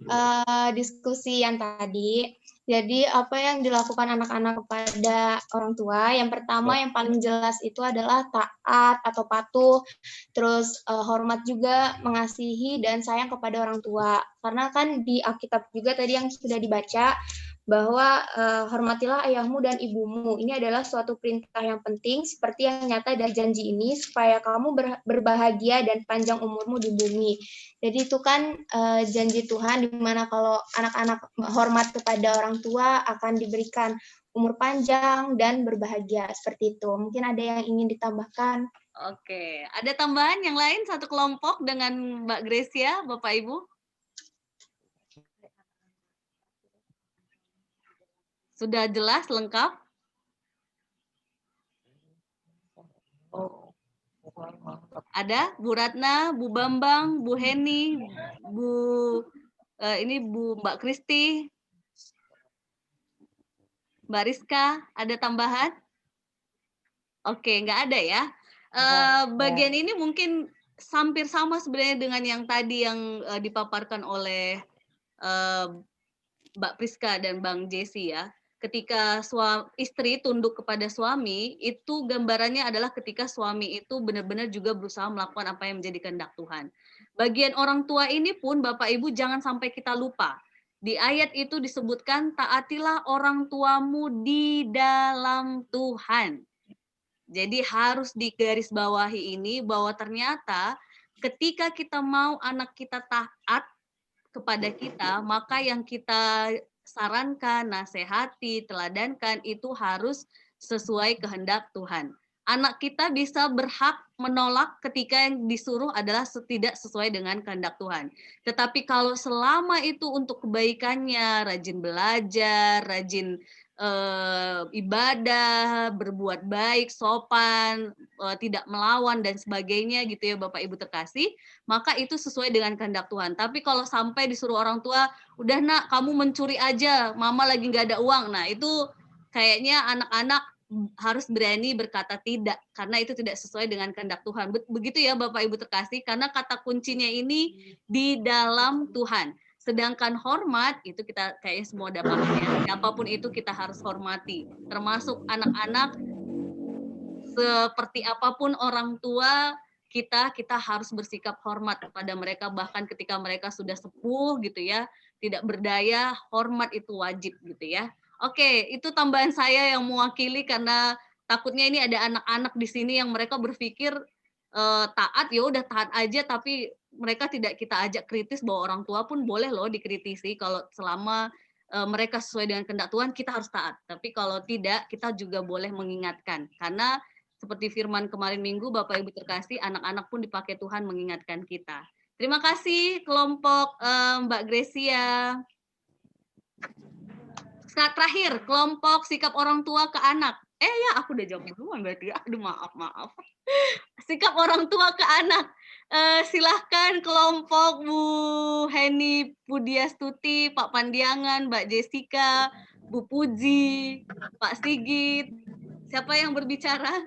diskusi yang tadi, jadi apa yang dilakukan anak-anak kepada orang tua, yang pertama yang paling jelas itu adalah taat atau patuh, terus hormat juga, mengasihi dan sayang kepada orang tua. Karena kan di Alkitab juga tadi yang sudah dibaca, bahwa hormatilah ayahmu dan ibumu. Ini adalah suatu perintah yang penting, seperti yang nyata dari janji ini, supaya kamu berbahagia dan panjang umurmu di bumi. Jadi itu kan janji Tuhan, di mana kalau anak-anak hormat kepada orang tua akan diberikan umur panjang dan berbahagia, seperti itu. Mungkin ada yang ingin ditambahkan? Oke, ada tambahan yang lain satu kelompok dengan Mbak Gracia, Bapak Ibu? Sudah jelas, lengkap? Ada Bu Ratna, Bu Bambang, Bu Heni, Bu Mbak Kristi, Mbak Rizka, ada tambahan? Oke, nggak ada ya. Bagian ini mungkin hampir sama sebenarnya dengan yang tadi yang dipaparkan oleh Mbak Priska dan Bang Jesse ya. Ketika istri tunduk kepada suami, itu gambarannya adalah ketika suami itu benar-benar juga berusaha melakukan apa yang menjadi kehendak Tuhan. Bagian orang tua ini pun Bapak Ibu jangan sampai kita lupa. Di ayat itu disebutkan, taatilah orang tuamu di dalam Tuhan. Jadi harus digarisbawahi ini bahwa ternyata ketika kita mau anak kita taat kepada kita, maka yang kita sarankan, nasihati, teladankan itu harus sesuai kehendak Tuhan. Anak kita bisa berhak menolak ketika yang disuruh adalah tidak sesuai dengan kehendak Tuhan. Tetapi kalau selama itu untuk kebaikannya, rajin belajar, rajin ibadah, berbuat baik, sopan, tidak melawan dan sebagainya gitu ya Bapak Ibu terkasih, maka itu sesuai dengan kehendak Tuhan. Tapi kalau sampai disuruh orang tua, udah nak kamu mencuri aja, mama lagi nggak ada uang, nah itu kayaknya anak-anak harus berani berkata tidak, karena itu tidak sesuai dengan kehendak Tuhan. Begitu ya Bapak Ibu terkasih, karena kata kuncinya ini di dalam Tuhan. Sedangkan hormat itu kita kayaknya semua udah paham ya. Siapapun itu kita harus hormati, termasuk anak-anak. Seperti apapun orang tua kita harus bersikap hormat kepada mereka, bahkan ketika mereka sudah sepuh gitu ya, tidak berdaya, hormat itu wajib gitu ya. Oke, itu tambahan saya yang mewakili, karena takutnya ini ada anak-anak di sini yang mereka berpikir taat, ya udah taat aja, tapi mereka tidak kita ajak kritis bahwa orang tua pun boleh loh dikritisi kalau selama mereka sesuai dengan kehendak Tuhan, kita harus taat. Tapi kalau tidak, kita juga boleh mengingatkan, karena seperti firman kemarin minggu Bapak Ibu terkasih, anak-anak pun dipakai Tuhan mengingatkan kita. Terima kasih kelompok Mbak Gracia. Terakhir, kelompok sikap orang tua ke anak. Ya aku udah jawab duluan berarti. Aduh maaf. Sikap orang tua ke anak. Silahkan kelompok Bu Heni Pudiastuti, Pak Pandiangan, Mbak Jessica, Bu Puji, Pak Sigit. Siapa yang berbicara?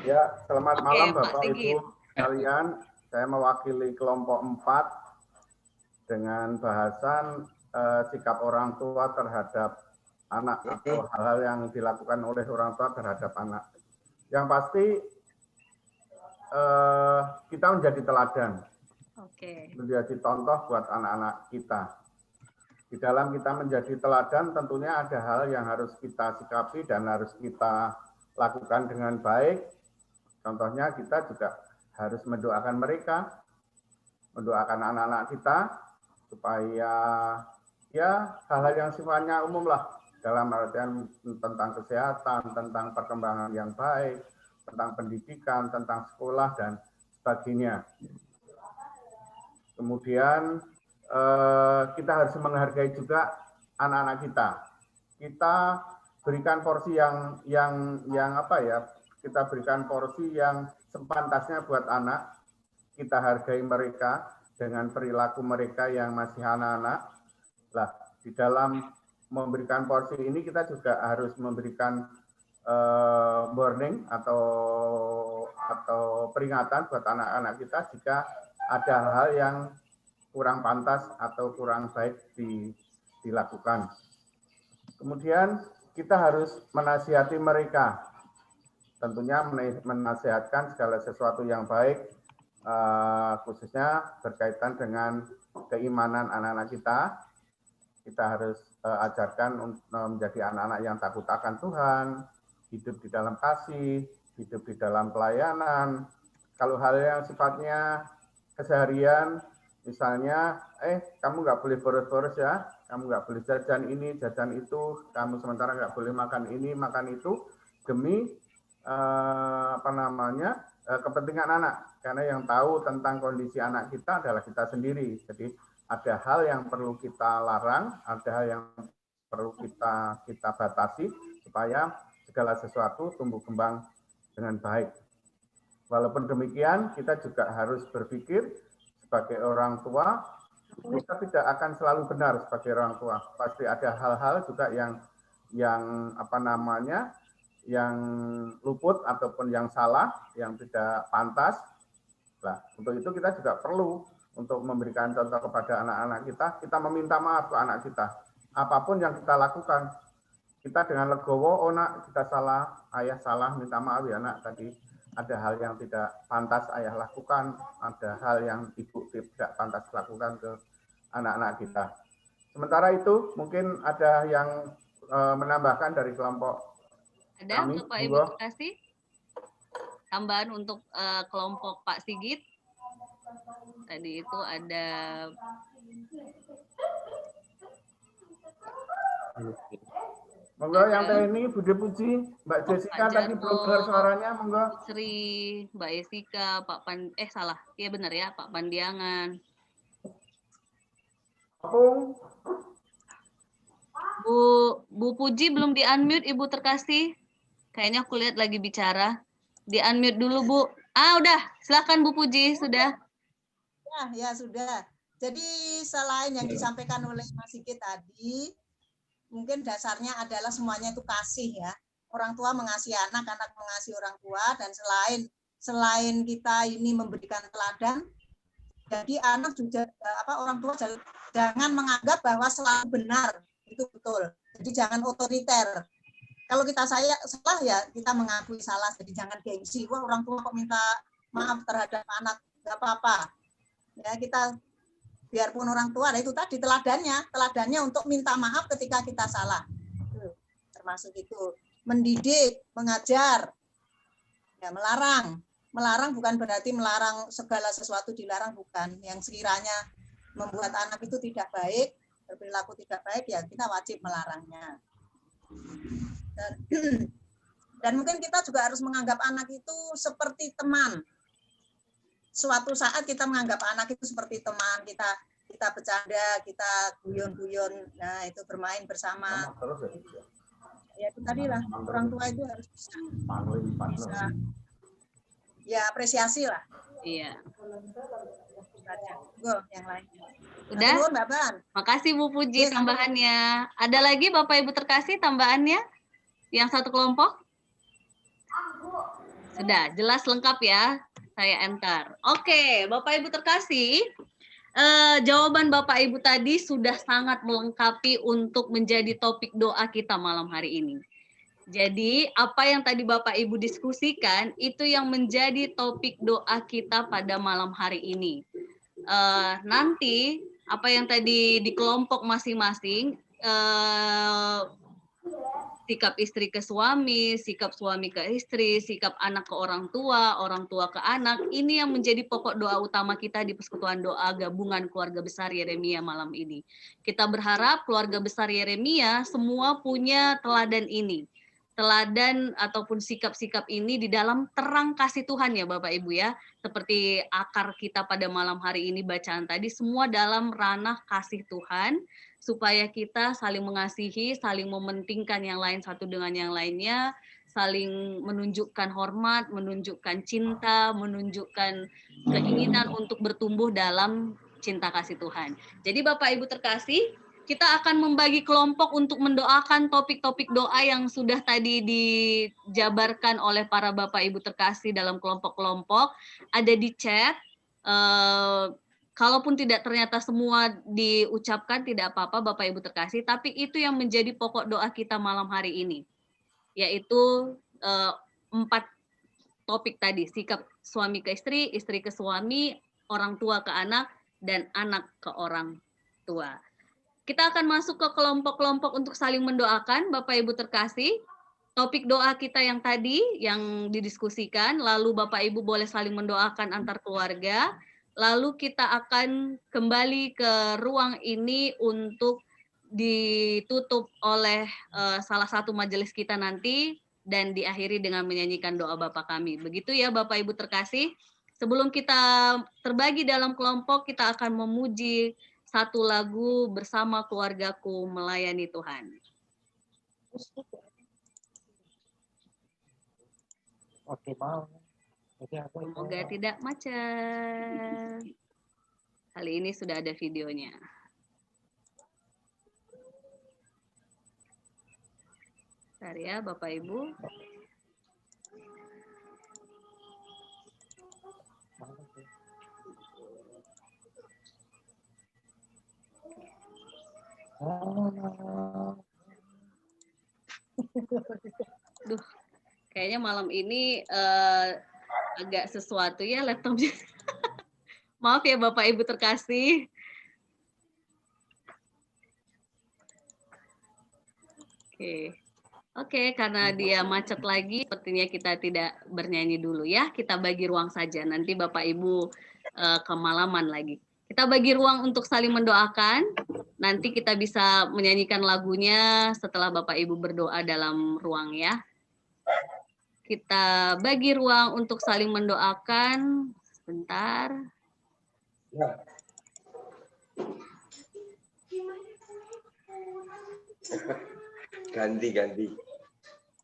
Ya, selamat malam Pak Bapak Sigit. Ibu sekalian. Saya mewakili kelompok 4 dengan bahasan sikap orang tua terhadap anak atau hal-hal yang dilakukan oleh orang tua terhadap anak. Yang pasti kita menjadi teladan, menjadi contoh buat anak-anak kita. Di dalam kita menjadi teladan tentunya ada hal yang harus kita sikapi dan harus kita lakukan dengan baik. Contohnya kita juga harus mendoakan mereka, mendoakan anak-anak kita supaya ya hal-hal yang sifatnya umum lah, dalam artian tentang kesehatan, tentang perkembangan yang baik, tentang pendidikan, tentang sekolah dan sebagainya. Kemudian kita harus menghargai juga anak-anak kita. Kita berikan porsi yang apa ya? Kita berikan porsi yang sepantasnya buat anak. Kita hargai mereka dengan perilaku mereka yang masih anak-anak. Lah, di dalam memberikan porsi ini kita juga harus memberikan warning atau peringatan buat anak-anak kita jika ada hal yang kurang pantas atau kurang baik dilakukan. Kemudian kita harus menasihati mereka, tentunya menasihatkan segala sesuatu yang baik, khususnya berkaitan dengan keimanan anak-anak kita. Kita harus ajarkan untuk menjadi anak-anak yang takut akan Tuhan, hidup di dalam kasih, hidup di dalam pelayanan. Kalau hal yang sifatnya keseharian, misalnya, kamu nggak boleh boros-boros ya, kamu nggak boleh jajan ini, jajan itu, kamu sementara nggak boleh makan ini, makan itu, demi kepentingan anak. Karena yang tahu tentang kondisi anak kita adalah kita sendiri. Jadi ada hal yang perlu kita larang, ada hal yang perlu kita batasi supaya segala sesuatu tumbuh kembang dengan baik. Walaupun demikian, kita juga harus berpikir sebagai orang tua, kita tidak akan selalu benar sebagai orang tua. Pasti ada hal-hal juga yang yang luput ataupun yang salah, yang tidak pantas. Nah, untuk itu kita juga perlu untuk memberikan contoh kepada anak-anak kita meminta maaf ke anak kita. Apapun yang kita lakukan, kita dengan legowo, nak, kita salah, ayah salah, minta maaf ya nak, tadi ada hal yang tidak pantas ayah lakukan, ada hal yang ibu tidak pantas lakukan ke anak-anak kita. Sementara itu, mungkin ada yang menambahkan dari kelompok kami. Bapak Ibu kasih tambahan untuk kelompok Pak Sigit. Tadi itu ada monggo yang ini Budi Puji, Mbak Jessica tadi belum dengar suaranya, monggo. Sri, Mbak Jessica, Pak salah. Iya benar ya, Pak Pandiangan. Bu Puji belum di-unmute, Ibu terkasih. Kayaknya aku lihat lagi bicara. Di-unmute dulu, Bu. Udah. Silakan Bu Puji, sudah. Ya, sudah. Jadi selain yang disampaikan oleh Mas Sigit tadi, mungkin dasarnya adalah semuanya itu kasih ya. Orang tua mengasihi anak, anak mengasihi orang tua, dan selain kita ini memberikan teladan, jadi anak juga orang tua jangan menganggap bahwa selalu benar, itu betul. Jadi jangan otoriter. Kalau kita salah ya kita mengakui salah, jadi jangan gengsi. Wah, orang tua kok minta maaf terhadap anak, nggak apa-apa. Ya, kita biarpun orang tua, itu tadi teladannya untuk minta maaf ketika kita salah. Termasuk itu mendidik, mengajar, ya melarang bukan berarti melarang segala sesuatu dilarang, bukan. Yang sekiranya membuat anak itu tidak baik, berperilaku tidak baik, ya kita wajib melarangnya. Dan mungkin kita juga harus menganggap anak itu seperti teman. Suatu saat kita menganggap anak itu seperti teman, kita bercanda, kita guyon-guyon, nah itu bermain bersama. tadilah orang tua itu harus bisa ya apresiasi lah. Iya. Go, yang lain. Udah? Mbak Ban. Makasih Bu Puji tambahannya. Ada lagi Bapak Ibu terkasih tambahannya? Yang satu kelompok? Sudah, jelas lengkap ya. Saya enter. Oke, Bapak Ibu terkasih, jawaban Bapak Ibu tadi sudah sangat melengkapi untuk menjadi topik doa kita malam hari ini. Jadi, apa yang tadi Bapak Ibu diskusikan, itu yang menjadi topik doa kita pada malam hari ini. Nanti, apa yang tadi di kelompok masing-masing, sikap istri ke suami, sikap suami ke istri, sikap anak ke orang tua ke anak, ini yang menjadi pokok doa utama kita di Persekutuan Doa Gabungan Keluarga Besar Yeremia malam ini. Kita berharap keluarga besar Yeremia semua punya teladan ini. Teladan ataupun sikap-sikap ini di dalam terang kasih Tuhan ya Bapak Ibu ya. Seperti akar kita pada malam hari ini bacaan tadi, semua dalam ranah kasih Tuhan, supaya kita saling mengasihi, saling mementingkan yang lain satu dengan yang lainnya, saling menunjukkan hormat, menunjukkan cinta, menunjukkan keinginan untuk bertumbuh dalam cinta kasih Tuhan. Jadi Bapak Ibu terkasih, kita akan membagi kelompok untuk mendoakan topik-topik doa yang sudah tadi dijabarkan oleh para Bapak Ibu terkasih dalam kelompok-kelompok. Ada di chat. Kalaupun tidak ternyata semua diucapkan, tidak apa-apa Bapak Ibu terkasih, tapi itu yang menjadi pokok doa kita malam hari ini. Yaitu 4 topik tadi, sikap suami ke istri, istri ke suami, orang tua ke anak, dan anak ke orang tua. Kita akan masuk ke kelompok-kelompok untuk saling mendoakan, Bapak Ibu terkasih. Topik doa kita yang tadi, yang didiskusikan, lalu Bapak Ibu boleh saling mendoakan antar keluarga, lalu kita akan kembali ke ruang ini untuk ditutup oleh salah satu majelis kita nanti, dan diakhiri dengan menyanyikan doa Bapa kami. Begitu ya Bapak Ibu terkasih. Sebelum kita terbagi dalam kelompok, kita akan memuji satu lagu bersama keluargaku melayani Tuhan. Oke, mau. Semoga tidak macet. Kali ini sudah ada videonya. Bentar ya Bapak Ibu. Duh, kayaknya malam ini agak sesuatu ya laptopnya. Maaf ya Bapak Ibu terkasih. Oke, karena dia macet lagi, sepertinya kita tidak bernyanyi dulu ya. Kita bagi ruang saja, nanti Bapak Ibu kemalaman lagi. Kita bagi ruang untuk saling mendoakan. Nanti kita bisa menyanyikan lagunya setelah Bapak Ibu berdoa dalam ruang ya. Kita bagi ruang untuk saling mendoakan. Sebentar. Ganti.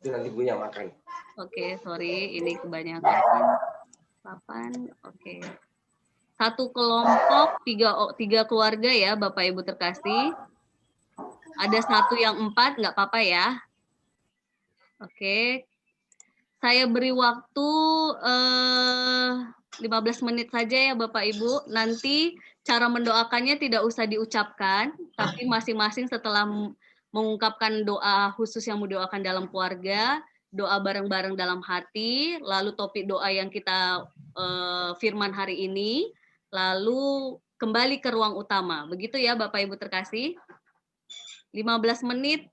Itu nanti punya makan. Oke, sorry. Ini kebanyakan. 8, oke. Satu kelompok, tiga keluarga ya Bapak Ibu terkasih. Ada satu yang 4, nggak apa-apa ya. Oke. Saya beri waktu 15 menit saja ya Bapak Ibu. Nanti cara mendoakannya tidak usah diucapkan, tapi masing-masing setelah mengungkapkan doa khusus yang mau doakan dalam keluarga, doa bareng-bareng dalam hati, lalu topik doa yang kita firman hari ini, lalu kembali ke ruang utama. Begitu ya Bapak Ibu terkasih. 15 menit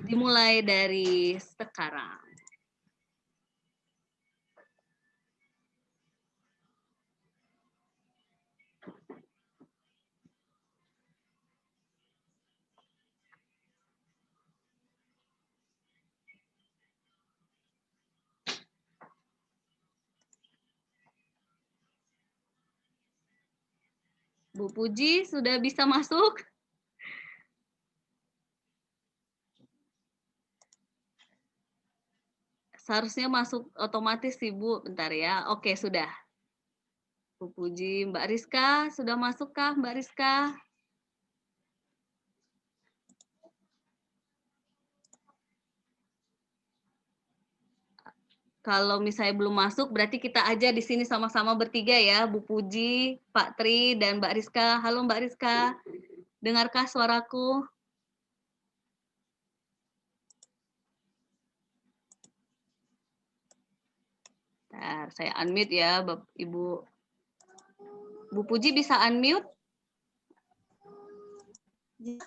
dimulai dari sekarang. Bu Puji sudah bisa masuk? Seharusnya masuk otomatis sih Bu, bentar ya. Oke, sudah. Bu Puji, Mbak Rizka, sudah masuk kah Mbak Rizka? Kalau misalnya belum masuk, berarti kita aja di sini sama-sama bertiga ya, Bu Puji, Pak Tri, dan Mbak Rizka. Halo Mbak Rizka, dengarkah suaraku? Bentar, saya unmute ya, Bapak Ibu. Bu Puji bisa unmute? Ya.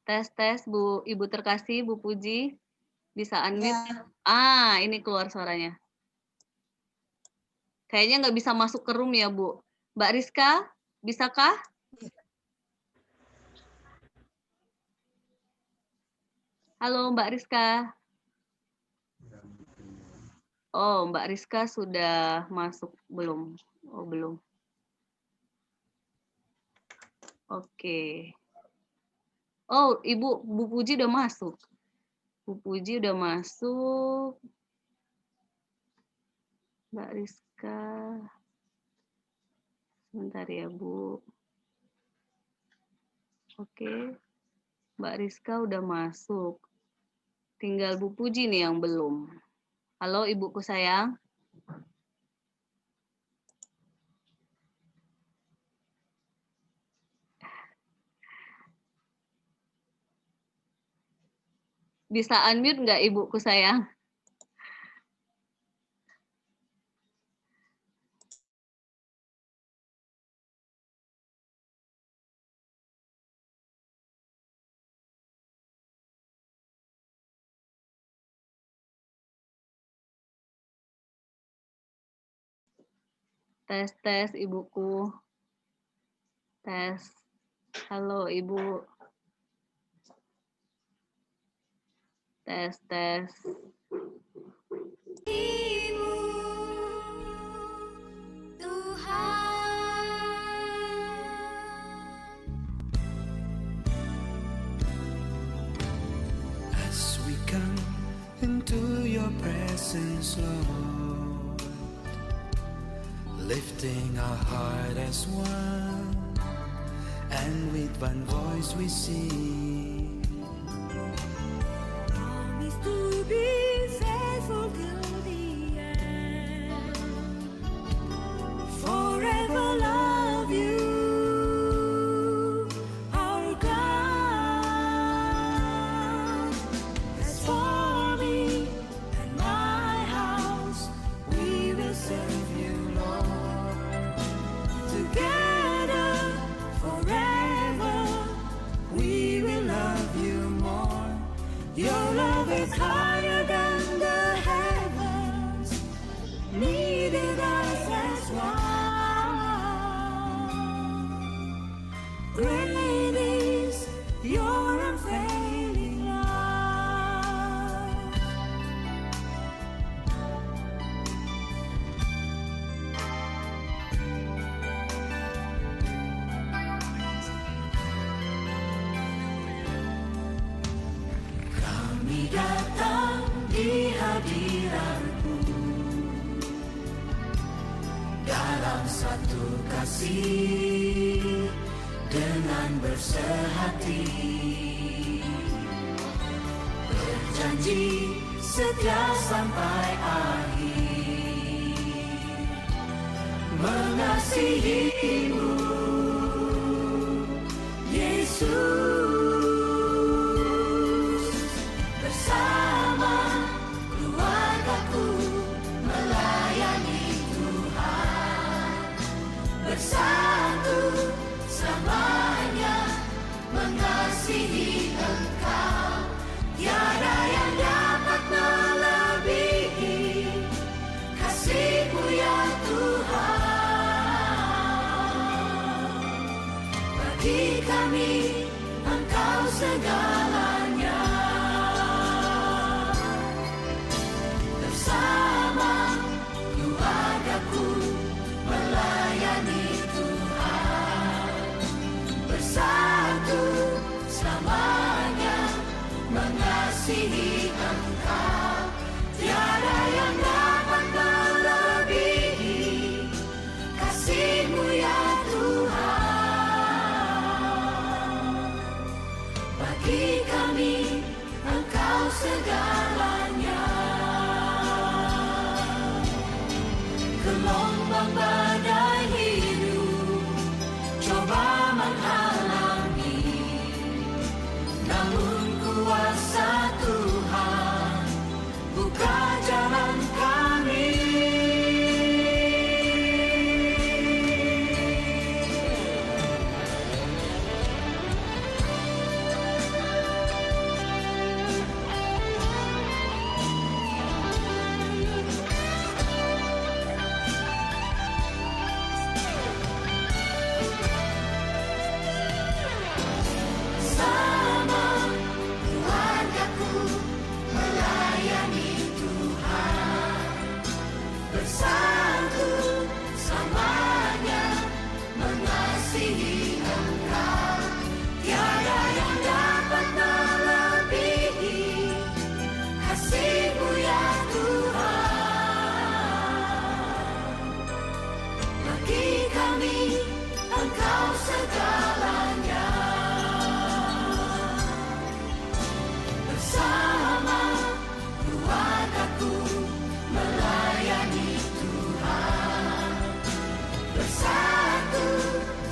Tes, Bu, Ibu terkasih, Bu Puji, bisa unmute? Ya. Ini keluar suaranya. Kayaknya nggak bisa masuk ke room ya, Bu. Mbak Rizka, bisakah? Halo, Mbak Rizka. Oh, Mbak Rizka sudah masuk, belum? Oh, belum. Oke. Oh, Bu Puji udah masuk. Bu Puji udah masuk. Mbak Rizka. Sebentar ya, Bu. Oke. Mbak Rizka udah masuk. Tinggal Bu Puji nih yang belum. Halo, Ibuku sayang. Bisa unmute nggak Ibuku sayang? Tes, Ibuku. Tes. Halo, Ibu. Tes. Ibu, Tuhan. As we come into your presence, Lord, lifting our heart as one, and with one voice we sing. Promise to be faithful till the end. Forever love you, our God. As for me and my house, we will serve you, Lord. Together, forever, we will love you more. Your love is higher than the heavens, needed us as one. Great is your unfailing love. Kami datang di hadirat-Mu dalam satu kasih dengan bersehati, berjanji setia sampai akhir, mengasihi-Mu, Yesus. Bersama keluargaku melayani Tuhan, bersatu selamanya mengasihi Engkau. Tiada yang dapat melebihi kasih-Mu ya Tuhan. Bagi kami Engkau segalanya. Bersama keluargaku melayani Tuhan, gelombang badai hidup coba menghalangi, namun kuasa Tuhan buka jalan kami. Sama keluargaku melayani Tuhan, bersatu selamanya mengasihi Engkau. Tiada yang dapat melebihi kasih-Mu ya Tuhan. Bagi kami Engkau segalanya. Bersama keluargaku melayani Tuhan, bersatu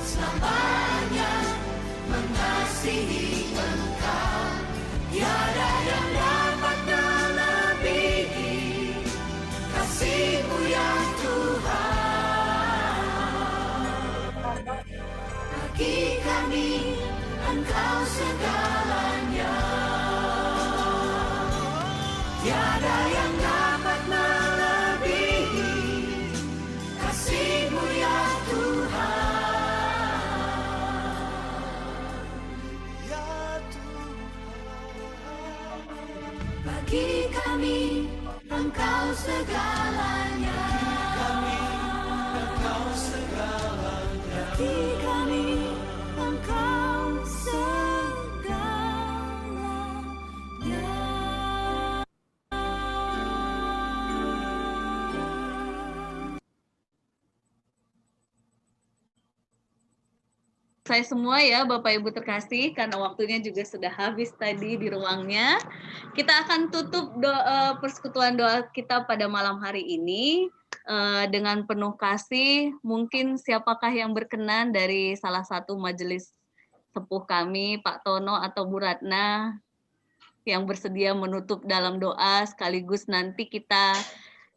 selamanya mengasihi Engkau. Tiada yang dapat melebihi kasih-Mu ya Tuhan. Bagi kami Engkau segalanya. Tiada yang dapat melebihi kasih-Mu ya Tuhan. Bagi kami Engkau segalanya. Bagi kami Engkau segalanya. Saya semua ya Bapak Ibu terkasih, karena waktunya juga sudah habis tadi di ruangnya. Kita akan tutup persekutuan doa kita pada malam hari ini dengan penuh kasih. Mungkin siapakah yang berkenan dari salah satu majelis sepuh kami, Pak Tono atau Bu Ratna, yang bersedia menutup dalam doa, sekaligus nanti kita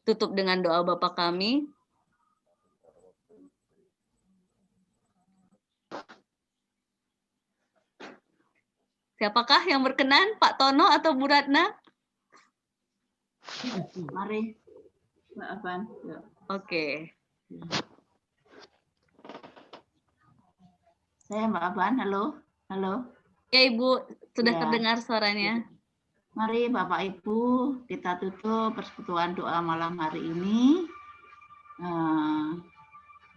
tutup dengan doa Bapa kami. Siapakah yang berkenan, Pak Tono atau Bu Ratna? Mari, Mbak Aban. Oke. Saya Mbak Aban, halo. Halo. Ya Ibu, sudah Ya. terdengar suaranya. Mari Bapak Ibu, kita tutup persekutuan doa malam hari ini.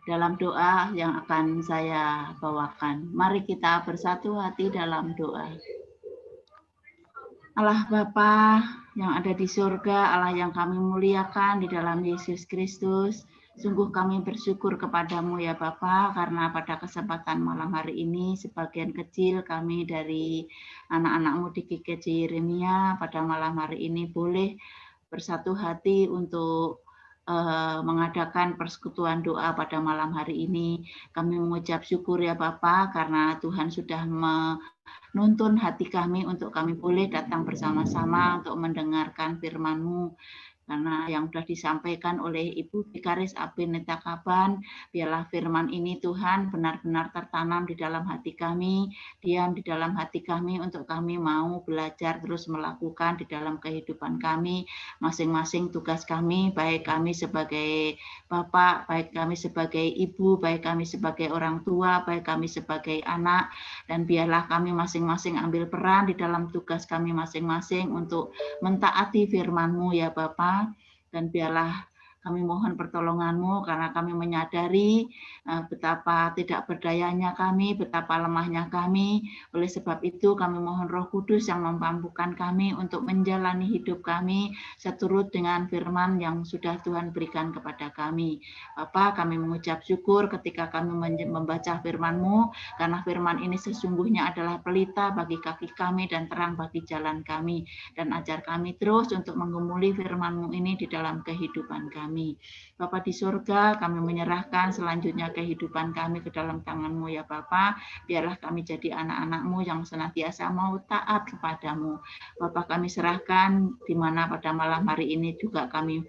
Dalam doa yang akan saya bawakan. Mari kita bersatu hati dalam doa. Allah Bapa yang ada di surga, Allah yang kami muliakan di dalam Yesus Kristus, sungguh kami bersyukur kepadamu ya Bapa, karena pada kesempatan malam hari ini sebagian kecil kami dari anak-anakmu di GKJ Yeremia pada malam hari ini boleh bersatu hati untuk mengadakan persekutuan doa pada malam hari ini. Kami mengucap syukur ya Bapa, karena Tuhan sudah menuntun hati kami untuk kami boleh datang bersama-sama untuk mendengarkan firman-Mu. Karena yang sudah disampaikan oleh Ibu Vikaris Abineta Kaban, biarlah firman ini Tuhan benar-benar tertanam di dalam hati kami, diam di dalam hati kami untuk kami mau belajar terus melakukan di dalam kehidupan kami, masing-masing tugas kami, baik kami sebagai bapak, baik kami sebagai ibu, baik kami sebagai orang tua, baik kami sebagai anak, dan biarlah kami masing-masing ambil peran di dalam tugas kami masing-masing untuk mentaati firman-Mu ya Bapa. Dan biarlah kami mohon pertolongan-Mu, karena kami menyadari betapa tidak berdayanya kami, betapa lemahnya kami. Oleh sebab itu kami mohon Roh Kudus yang memampukan kami untuk menjalani hidup kami seturut dengan firman yang sudah Tuhan berikan kepada kami. Bapa, kami mengucap syukur ketika kami membaca firman-Mu, karena firman ini sesungguhnya adalah pelita bagi kaki kami dan terang bagi jalan kami. Dan ajar kami terus untuk menggumuli firman-Mu ini di dalam kehidupan kami. kami. Bapa di surga, kami menyerahkan selanjutnya kehidupan kami ke dalam tangan-Mu ya Bapa. Biarlah kami jadi anak-anak-Mu yang senantiasa mau taat kepadamu. Bapa, kami serahkan di mana pada malam hari ini juga kami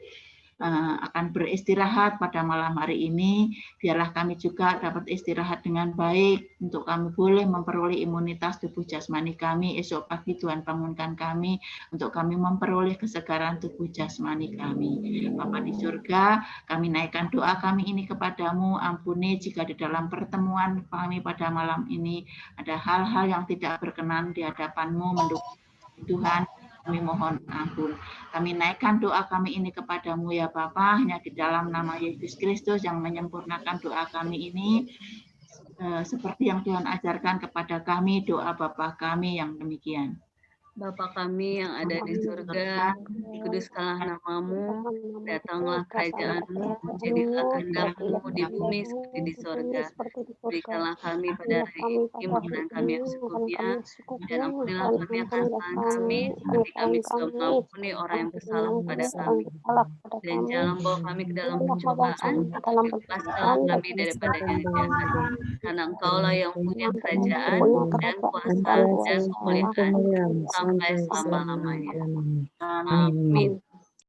akan beristirahat pada malam hari ini. Biarlah kami juga dapat istirahat dengan baik untuk kami boleh memperoleh imunitas tubuh jasmani kami. Esok pagi Tuhan bangunkan kami untuk kami memperoleh kesegaran tubuh jasmani kami. Bapa di surga, kami naikkan doa kami ini kepadamu. Ampuni jika di dalam pertemuan kami pada malam ini ada hal-hal yang tidak berkenan di hadapan-Mu. Mendukung Tuhan, kami mohon ampun. Kami naikkan doa kami ini kepadamu ya Bapa, hanya di dalam nama Yesus Kristus yang menyempurnakan doa kami ini, seperti yang Tuhan ajarkan kepada kami, doa Bapa kami yang demikian. Bapa kami yang ada di surga, dikuduskanlah nama-Mu, datanglah kerajaan-Mu, jadilah kehendak-Mu di bumi seperti di surga. Berikanlah kami pada hari ini makanan kami yang secukupnya, dan ampunilah kami akan kesalahan kami, seperti kami juga mengampuni orang yang bersalah kepada kami. Dan jangan bawa kami ke dalam pencobaan, tetapi lepaskanlah kami daripada yang jahat. Karena Engkaulah yang punya kerajaan, dan kuasa, dan kemuliaan, sampai selama-lamanya. Amin.